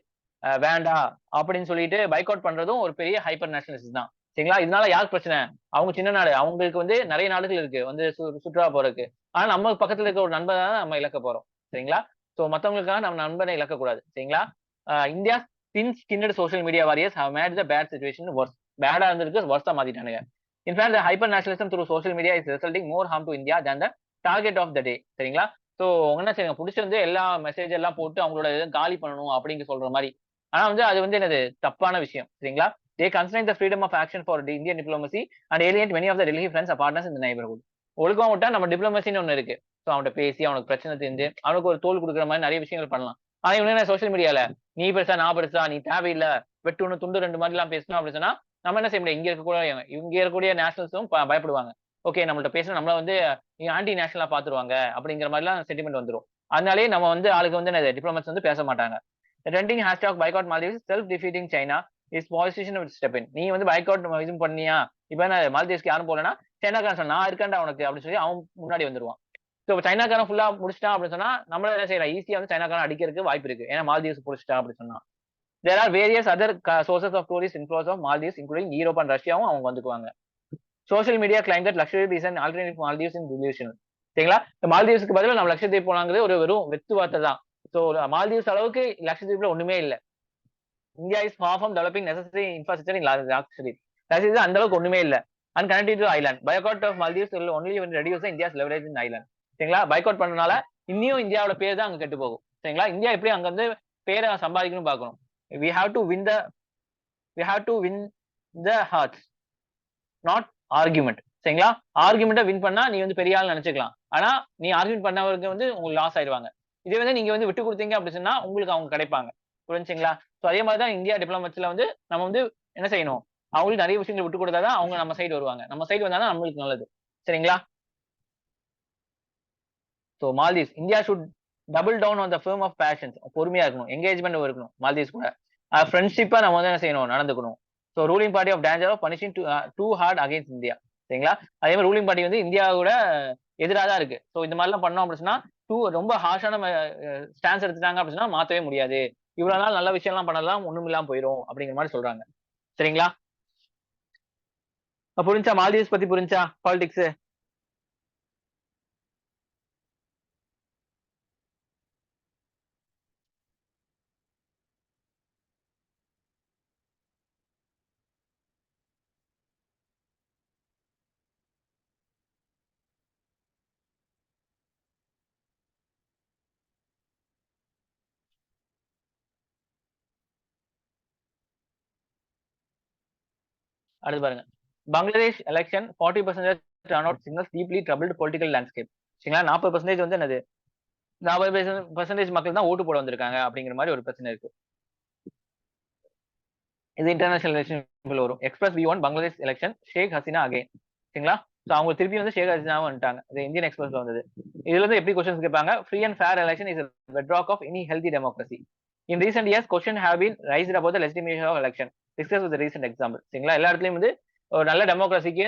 வேண்டாம் அப்படின்னு சொல்லிட்டு பைகாட் பண்றதும் ஒரு பெரிய ஹைப்பர் நேஷனலிஸ்ட் தான். சரிங்களா? இதனால யாருக்கு பிரச்சனை? அவங்க சின்ன நாடு. அவங்களுக்கு வந்து நிறைய நாடுகள் இருக்கு வந்து சுற்றுலா போறதுக்கு. ஆனா நம்ம பக்கத்துல இருக்க ஒரு நண்பரை தான் நம்ம இழக்க போறோம். சரிங்களா? சோ மத்தவங்களுக்காக நம்ம நண்பனை இழக்க கூடாது. சரிங்களா? India thin skinned social media warriors have made the bad situation worse. பேடா இருந்திருக்கு வொர்ஸா மாத்திட்டானுங்க. In fact hyper nationalism through social media is resulting more harm to India than the target of the day. சரிங்களா? சோ என்ன செய்யுங்க, புடிச்சிருந்து எல்லா message எல்லாம் போட்டு அவங்களோட இதை காலி பண்ணணும் அப்படிங்க சொல்ற மாதிரி. ஆனா வந்து அது வந்து என்னது தப்பான விஷயம். சரிங்களா? They constrain the freedom of action for the Indian diplomacy and alienate many of the Delhi friends partners in the neighbourhood. ஒழுக்கம் விட்டா நம்ம டிப்ளமசின்னு ஒண்ணு இருக்கு. சோ அவன்கிட்ட பேசி அவனுக்கு பிரச்சனை தெரிஞ்சு அவனுக்கு ஒரு தோல் கொடுக்குற மாதிரி நிறைய விஷயங்கள் பண்ணலாம். ஆனா இவங்க என்ன சோசியல் மீடியால நீ பெருசா நான் பெருசா நீ தேவையில்லை வெட்டு ஒண்ணு துண்டு ரெண்டு மாதிரி எல்லாம் பேசணும் அப்படின்னு சொன்னா நம்ம என்ன செய்ய முடியும்? இங்க இருக்கக்கூடிய நேஷனல்ஸும் பயப்படுவாங்க. ஓகே நம்மள்ட்ட பேசணும் நம்மள வந்து நீங்க ஆன்டி நேஷனலா பாத்துருவாங்க அப்படிங்கிற மாதிரி எல்லாம் சென்டிமெண்ட் வந்துரும். அதனாலேயே நம்ம வந்து ஆளுக்கு வந்து டிப்ளமேட்ஸ் வந்து பேச மாட்டாங்க. Trending hashtag boycott Maldives self defeating China is positioned step in. நீ வந்து பைகாட் இது பண்ணியா இப்ப என்ன மால்தீவ்ஸ்க்கு யாரும் போலனா சைனாக்காரன் சொன்னா நான் இருக்கேன்டா உனக்கு அப்படின்னு சொல்லி அவன் முன்னாடி வந்துருவான். ஸோ சைனாக்காரன் ஃபுல்லா முடிச்சிட்டான் அப்படின்னு சொன்னா நம்மள என்ன செய்யலாம், ஈஸியா வந்து சைனாக்காரன் அடிக்கிறதுக்கு வாய்ப்பு இருக்கு. ஏன்னா மால்தீவ்ஸ் முடிச்சிட்டான் அப்படின்னு சொன்னா. There are various other sources of tourist influence of Maldives including Europe and ரஷ்யாவும் அவங்க வந்துக்குவாங்க. Social media claim that Lakshadweep is an alternative Maldives in delusion. சரிங்களா? இந்த மால்தீவ்ஸ்க்கு பதிலா நம்ம லட்சத்தீப் போனாங்கிறது ஒரு வெறும் வெத்து வார்த்தை தான். சோ மால்தீவ்ஸ் அளவுக்கு லட்சத்தீப்ல ஒண்ணுமே இல்ல. India is far from developing necessary infrastructure in Lakshadweep. Lakshadweep அந்த அளவுக்கு ஒண்ணுமே இல்ல. And connected to island boycott of Maldives will only reduce India's leverage in island. சரிங்களா? பைகாட் பண்றதுனால இன்னியும் இந்தியாவோட பேர் தான் அங்க கெட்டு போகும். சரிங்களா? இந்தியா எப்படி அங்க வந்து பேரை சம்பாதிக்கணும் பார்க்கணும். we have to win the we have to win the hearts, not argument. சரிங்களா? ஆர்குமெண்ட்டை வின் பண்ணா நீ வந்து பெரிய ஆள் நினைச்சுக்கலாம். ஆனா நீ ஆர்குமெண்ட் பண்ணவருக்கு வந்து உங்களுக்கு லாஸ் ஆயிடுவாங்க. இதே வந்து நீங்க வந்து விட்டு கொடுத்தீங்க அப்படி சொன்னா உங்களுக்கு அவங்க கிடைப்பாங்க. புரிஞ்சுங்களா? சோ அதே மாதிரி தான் இந்தியா டிப்ளமேட்ஸ்ல வந்து நம்ம வந்து என்ன செய்யணும், அவங்களுக்கு நிறைய விஷயங்களை விட்டு கொடுத்தாதான் அவங்க நம்ம சைடு வருவாங்க. நம்ம சைடு வந்தாதான் நம்மளுக்கு நல்லது. சரிங்களா? So Maldives India should double down on the firm of patience. பொறுமையா இருக்கணும், என்கேஜ்மெண்ட் இருக்கணும் மால்தீவ்ஸ் கூட. ஃப்ரெண்ட்ஷிப்பா நம்ம வந்து என்ன செய்யணும், நடந்துக்கணும். So ruling party of danger of punishing too hard against India. சரிங்களா? அதே மாதிரி ரூலிங் பார்ட்டி வந்து இந்தியாவோட எதிராக தான் இருக்கு. ஸோ இந்த மாதிரிலாம் பண்ணோம் அப்படின்னா ரொம்ப ஹார்ஷான ஸ்டான்ஸ் எடுத்துட்டாங்க அப்படின்னா மாத்தவே முடியாது. இவ்வளவு நாள் நல்ல விஷயம் எல்லாம் பண்ணலாம் ஒண்ணும் இல்லாம போயிடும் அப்படிங்கிற மாதிரி சொல்றாங்க. சரிங்களா? புரிஞ்சா மால்தீவ்ஸ் பத்தி புரிஞ்சா பாலிடிக்ஸ்? அடுத்து பாருங்க. Bangladesh election 40% turn out signals deeply troubled political landscape. சரிங்களா? 40% வந்து என்னது 40% மக்கள் தான் ஓட்டு போட வந்திருக்காங்க அப்படிங்கிற மாதிரி ஒரு பிரச்சனை இருக்கு. இது இன்டர்நேஷனல் ரிலேஷன் வரும். Express we won Bangladesh election Sheikh Hasina again. சரிங்களா? சோ அவங்க திருப்பி வந்து ஷேக் ஹசீனாவும் வந்துட்டாங்க. இது இந்தியன் எக்ஸ்பிரஸ்ல வந்தது. இதுல இருந்து எப்படி கொஸ்டின்ஸ் கேட்பாங்க? Free and fair election is bedrock of any healthy democracy. In recent years, questions have been raised about the legitimation of election. Discuss with the recent example. சரிங்களா, எல்லா இடத்துலயும் வந்து ஒரு நல்ல டெமோக்ரஸிக்கு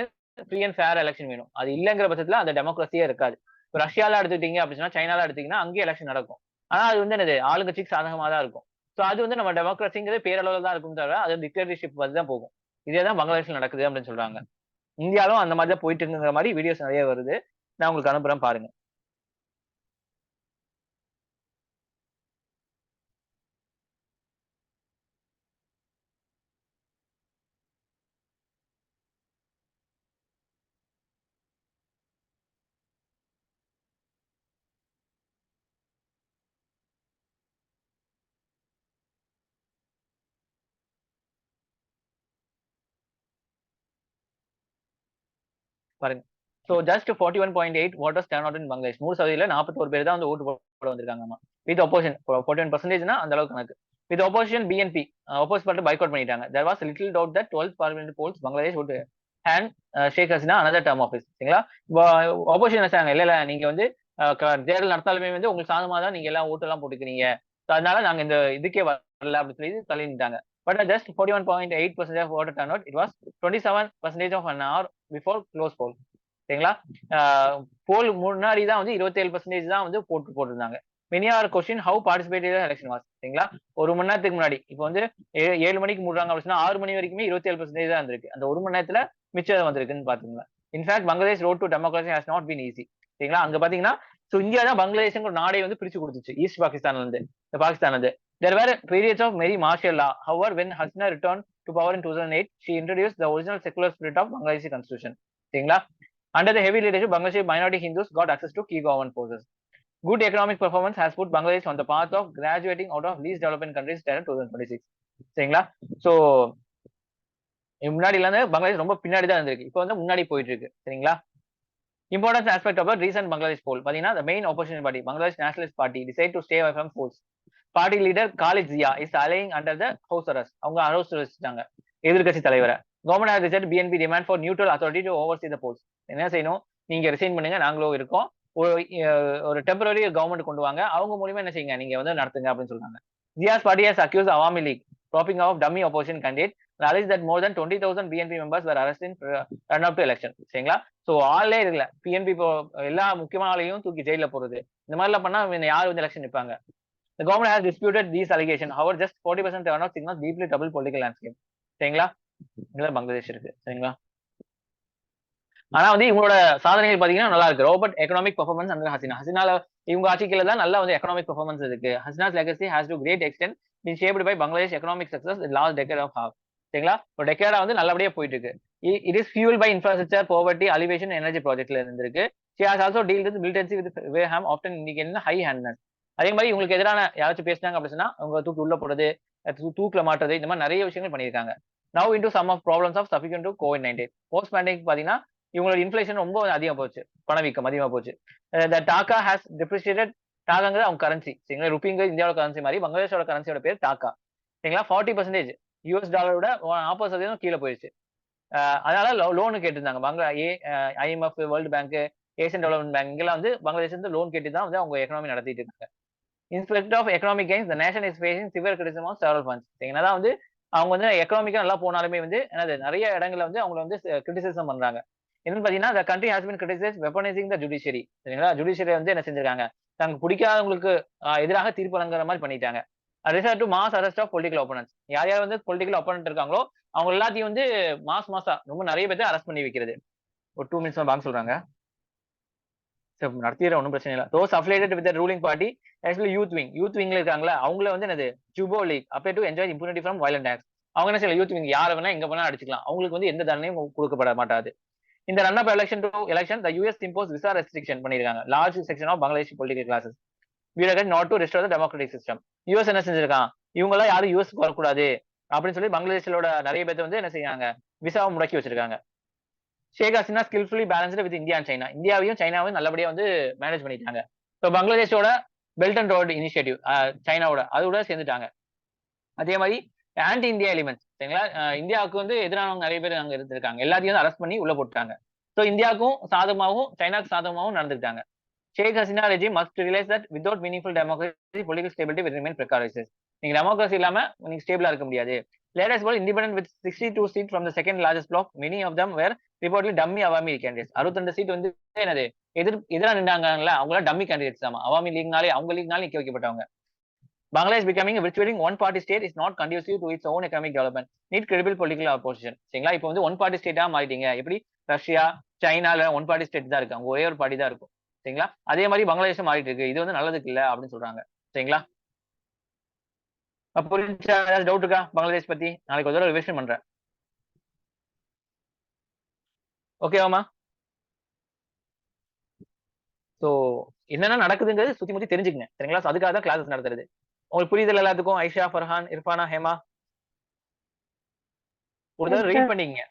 ஃப்ரீ அண்ட் ஃபேர் எலெக்ஷன் வேணும். அது இல்லங்கிற பட்சத்துல அந்த டெமோக்ரஸியே இருக்காது. இப்போ ரஷ்யால எடுத்துக்கிட்டீங்க அப்படின்னா, சைனால எடுத்தீங்கன்னா அங்கேயே எலெக்ஷன் நடக்கும். ஆனா அது வந்து என்னது, ஆளுங்கட்சிக்கு சாதகமா தான் இருக்கும். சோ அது வந்து நம்ம டெமோக்ரஸிங்கிறது பேரளவுல தான் இருக்கும் தவிர அது டிக்டேட்டர்ஷிப் வந்து தான் போகும். இதே தான் பங்களாதேஷ்ல நடக்குது அப்படின்னு சொல்றாங்க. இந்தியாலும் அந்த மாதிரி தான் போயிட்டு இருக்குங்கிற மாதிரி வீடியோஸ் நிறைய வருது. நான் உங்களுக்கு அனுப்புறேன் பாருங்க. பாருங்க. So just 41.8 voters turn out in Bangladesh. 100% 41 பேர் தான் வந்து ஓட்டு போட வந்திருக்காங்கம்மா. வித் opposition 41% அந்த அளவுக்கு கணக்கு. வித் opposition BNP opposed பண்ணிட்டு பைகாட் பண்ணிட்டாங்க. There was little doubt that 12th parliament polls Bangladesh would hand Sheikh Hasina another term of office. சரிங்களா? opposition என்ன சொன்னாங்க, இல்ல நீங்க வந்து தேர்தல் நடத்தாலுமே வந்து உங்களுக்கு சாதகமா தான் நீங்க எல்லாம் ஓட்டு எல்லாம் போட்டுக்கிறீங்க. அதனால நாங்க இந்த இதுக்கே வரல அப்படின்னு சொல்லி தள்ளிட்டாங்க. But just 41.8% of voter turnout. It was 27% of an hour before close poll. சரிங்களா? போல் முன்னாடி தான் வந்து 27% தான் வந்து போட்டிருந்தாங்க. Many R question how participated election was. சரிங்களா? ஒரு மணி நேரத்துக்கு முன்னாடி இப்போ வந்து 7 மணிக்கு மூடுறாங்க அப்படின்னா 6 மணி வரைக்குமே 27% தான் இருந்திருக்கு. அந்த ஒரு மணி நேரத்துல மிச்சம் வந்திருக்குன்னு பாத்தீங்களா? In fact Bangladesh road to democracy has not been easy. சரிங்களா? அங்க பாத்தீங்கன்னா சோ இந்தியா தான் பங்களாதேஷ்ங்கிற நாடே வந்து பிரிச்சு கொடுத்துச்சு ஈஸ்ட் பாகிஸ்தான்ல இருந்து. பாகிஸ்தான் வந்து there were periods of very martial law. However, when Hasina returned to power in 2008, she introduced the original secular spirit of Bangladeshi constitution. சரிங்களா? Under the heavy leadership, Bangladeshi minority Hindus got access to key government forces. Good economic performance has put Bangladesh on the path of graduating out of least developing countries in 2026. சரிங்களா? So முன்னாடில இருந்து பங்களாதேஷ் ரொம்ப பின்னாடி தான் இருந்திருக்கு. இப்போ வந்து முன்னாடி போயிட்டு இருக்கு. சரிங்களா? Important aspect of the recent Bangladesh poll. பாத்தீங்கன்னா the main opposition party, Bangladesh Nationalist Party, decide to stay away from polls. Party leader Khaleda Zia is ailing under the house arrest. அவங்க அரெஸ்ட் வச்சுட்டாங்க எதிர்கட்சி தலைவரை. Government has rejected BNP demand for neutral authority to oversee the polls. என்ன செய்யணும், நீங்க resign பண்ணுங்க, நாங்களும் இருக்கோம், ஒரு டெம்பரரி கவர்மெண்ட் கொண்டு வாங்க, அவங்க மூலியமா என்ன செய்யுங்க, நீங்க வந்து நடத்துங்க அப்படின்னு சொல்றாங்க. Zia's party has accuse Awami League propping of dummy opposition candidate and alleged that more than 20,000 BNP members were arrested in run up to election. சரிங்களா? சோ ஆளே இருக்கல, பிஎன்பி எல்லா முக்கியமான ஆளையும் தூக்கி ஜெயில போறது, இந்த மாதிரி எல்லாம் பண்ணா யார் வந்து எலெக்ஷன் நிப்பாங்க? The government has disputed these allegations. However, just 40% turnout signals deeply troubled political landscape. சரிங்களா? இதுல பங்களாதேஷ் இருக்கு. சரிங்களா? ஆனா வந்து இவங்களோட சாதனைகள் பாத்தீங்கன்னா நல்லா இருக்கு. Robust economic performance under Hasina. ஹசினால இவங்க ஆட்சிக்குள்ள தான் நல்லா வந்து எக்கனாமிக் பெர்ஃபார்மன்ஸ் இருக்கு. Hasina's legacy has to great extent been shaped by Bangladesh economic success in last decade of half. சரிங்களா? ஒரு டெக்கேடா வந்து நல்லபடியா போயிட்டு இருக்கு. It is fuel by infrastructure, poverty, alleviation, energy ப்ராஜெக்ட்ல இருந்திருக்கு. She has also deal with militancy with வேஹாம் ஆஃப்டன் இண்டிகேட் ஹை ஹேண்ட்னஸ். அதே மாதிரி உங்களுக்கு எதிரான யாராச்சும் பேசினாங்க அப்படின்னா அவங்க தூக்கி உள்ள போடுறது, தூக்குல மாட்டுறது, இந்த மாதிரி நிறைய விஷயங்கள் பண்ணியிருக்காங்க. Now into some of problems of significant to கோவிட்-19. போஸ்ட் பேண்டமிக் பாத்தீங்கன்னா இவங்களோட இன்ஃபிளேஷன் ரொம்ப அதிகமா போச்சு, பணவீக்கம் அதிகமா போச்சு. டாக்கா ஹாஸ் டிப்ரிசியேட்டட். டாக்காங்கிறது அவங்க கரன்சி. சரிங்களா? ருபிங்கிறது இந்தியாவோட கரன்சி மாதிரி பங்களாதேஷோட கரன்சியோட பேர் டாக்கா. சரிங்களா? 40% யூஎஸ் டாலரோட 40% கீழே போயிடுச்சு. அதனால லோனு கேட்டிருந்தாங்க IMF, world bank, Asian development bank இங்கெல்லாம் வந்து பங்களாதேஷ் வந்து லோன் கேட்டு தான் வந்து அவங்க எக்கனாமி நடத்திட்டு இருக்காங்க. Inspect of economic gains the nation is facing severe criticism of several funds. என்னதான் வந்து அவங்க வந்து எக்கனாமிக்கா நல்லா போனாலுமே வந்து என்னது நிறைய இடங்கள்ல வந்து அவங்களை வந்து கிரிட்டிசிசம் பண்றாங்க. என்னன்னு பாத்தீங்கன்னா the country has been criticized weaponizing the judiciary. சரிங்களா? ஜுடிஷியரி வந்து என்ன செஞ்சிருக்காங்க, தங்களுக்கு பிடிக்காதவங்களுக்கு எதிராக தீர்ப்பு வழங்குற மாதிரி பண்ணிட்டாங்க. Resort to mass arrest of political opponents. யார் யார் வந்து பொலிட்டிகல் ஒப்போனன்ட் இருக்காங்களோ அவங்க எல்லாத்தையும் வந்து மாசா ரொம்ப நிறைய பேர்த்த அரெஸ்ட் பண்ணி வைக்கிறது. ஒரு 2 மினிட்ஸ் வாங்க சொல்றாங்க. நடத்திடுற ஒன்றும் பிரச்சனை இல்லை. Those affiliated with ruling party actually youth விங்ல இருக்காங்களா அவங்கள வந்து என்னது Jubo league appear to enjoy immunity from violent acts. அவங்க என்ன செய்யலாம், யூத் விங் யாரை வேணா எங்க வேணா அடிச்சுக்கலாம், அவங்களுக்கு வந்து எந்த தண்டனையும் கொடுக்கப்பட மாட்டாது. இந்த run up election to election the US impose visa restriction பண்ணிருக்காங்க large section of Bangladesh political classes வீரகன் not to restore the democratic system. US என்ன செஞ்சிருக்கான், இவங்க எல்லாம் யாரும் யூஎஸ்க்கு வரக்கூடாது அப்படின்னு சொல்லி பங்களாதேஷோட நிறைய பேர்த்த வந்து என்ன செய்யாங்க, விசாவை முடக்கி வச்சிருக்காங்க. Sheikh Hasina skilfully balanced with India and China. இந்தியாவையும் சைனாவையும் நல்லபடியா வந்து மேனேஜ் பண்ணிட்டாங்க. ஸோ பங்களாதேஷோட பெல்ட் அண்ட் ரோடு இனிஷியேட்டிவ் சைனாவோட அதோட சேர்ந்துட்டாங்க. அதே மாதிரி ஆன்டி இந்தியா எலிமெண்ட்ஸ். சரிங்களா? இந்தியாவுக்கு வந்து எதிரானவங்க நிறைய பேர் அங்க இருந்திருக்காங்க, எல்லாத்தையும் வந்து அரெஸ்ட் பண்ணி உள்ள போட்டாங்க. ஸோ இந்தியாவுக்கும் சாதகமாகவும் சைனாக்கு சாதகமாகவும் நடந்துட்டாங்க. Sheikh Hasina regime must realise that without meaningful democracy political stability will remain precarious. நீங்க டெமோக்ரஸி இல்லாம நீங்க ஸ்டேபிளா இருக்க முடியாது. Latest poll independent with 62 seat from the second largest block many of them were reportedly dummy Awami candidates. 62 seat வந்து என்னது எதிரா நின்றாங்கல்ல அவங்கள டம்மி கேண்டிடேட்ஸ் ஆமா. அவாமி லீக்னாலே அவங்க லீக்னாலே நிக்க வைக்கப்பட்டவங்க. Bangladesh becoming a virtually one party state is not conducive to its own economic development. Need credible political opposition. சரிங்களா? இப்போ வந்து ஒன் பார்ட்டி ஸ்டேட்டா மாறிட்டீங்க. எப்படி ரஷ்யா, சைனால ஒன் பார்ட்டி ஸ்டேட் தான் இருக்கு. அங்க ஒரே ஒரு பார்ட்டி தான் இருக்கும். சரிங்களா? அதே மாதிரி பங்களாதேஷும் மாறிட்டு இருக்கு. இது வந்து நல்லதுக்கு இல்ல அப்படின்னு சொல்றாங்க. சரிங்களா? புரிஞ்சா? ஏதாவது டவுட் இருக்கா பங்களாதேஷ் பத்தி? நாளைக்கு ஒரு தடவை ரிவிஷன் பண்றேன். ஓகேவாமா? சோ என்னென்ன நடக்குதுங்கிறது சுத்தி முத்தி தெரிஞ்சுக்கங்க. சரிங்களா? சோ அதுக்காக தான் கிளாஸஸ் நடத்துறது. உங்களுக்கு புரியுதுல்ல எல்லாத்துக்கும்? ஐஷா, ஃபர்ஹான், இர்ஃபானா, ஹேமா ஒரு Yes, தடவை sir. ரீட் பண்ணீங்க.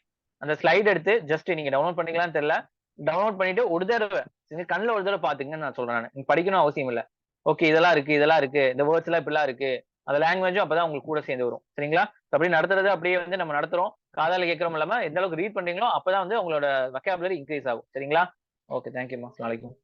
அந்த ஸ்லைட் எடுத்து ஜஸ்ட் நீங்க டவுன்லோட் பண்ணீங்களான்னு தெரியல. டவுன்லோட் பண்ணிட்டு ஒரு தடவை நீங்க கண்ணுல ஒரு தடவை பாத்துங்கன்னு நான் சொல்றேன் நானு. நீங்க படிக்கணும் அவசியம் இல்ல. ஓகே இதெல்லாம் இருக்கு, இதெல்லாம் இருக்கு. இந்த வேர்ட்ஸ் எல்லாம் இப்படிலாம் இருக்கு. அந்த லாங்குவேஜும் அப்பதான் உங்களுக்கு கூட சேர்ந்து வரும். சரிங்களா? அப்படி நடத்துறது அப்படியே வந்து நம்ம நடத்துறோம். காதால கேட்கிறோம் இல்லாம எந்த அளவுக்கு ரீட் பண்றீங்களோ அப்பதான் வந்து உங்களோட வொக்காபுலரி இன்கிரீஸ் ஆகும். சரிங்களா? ஓகே தேங்க்யூமா. அஸ்ஸலாமு அலைக்கும்.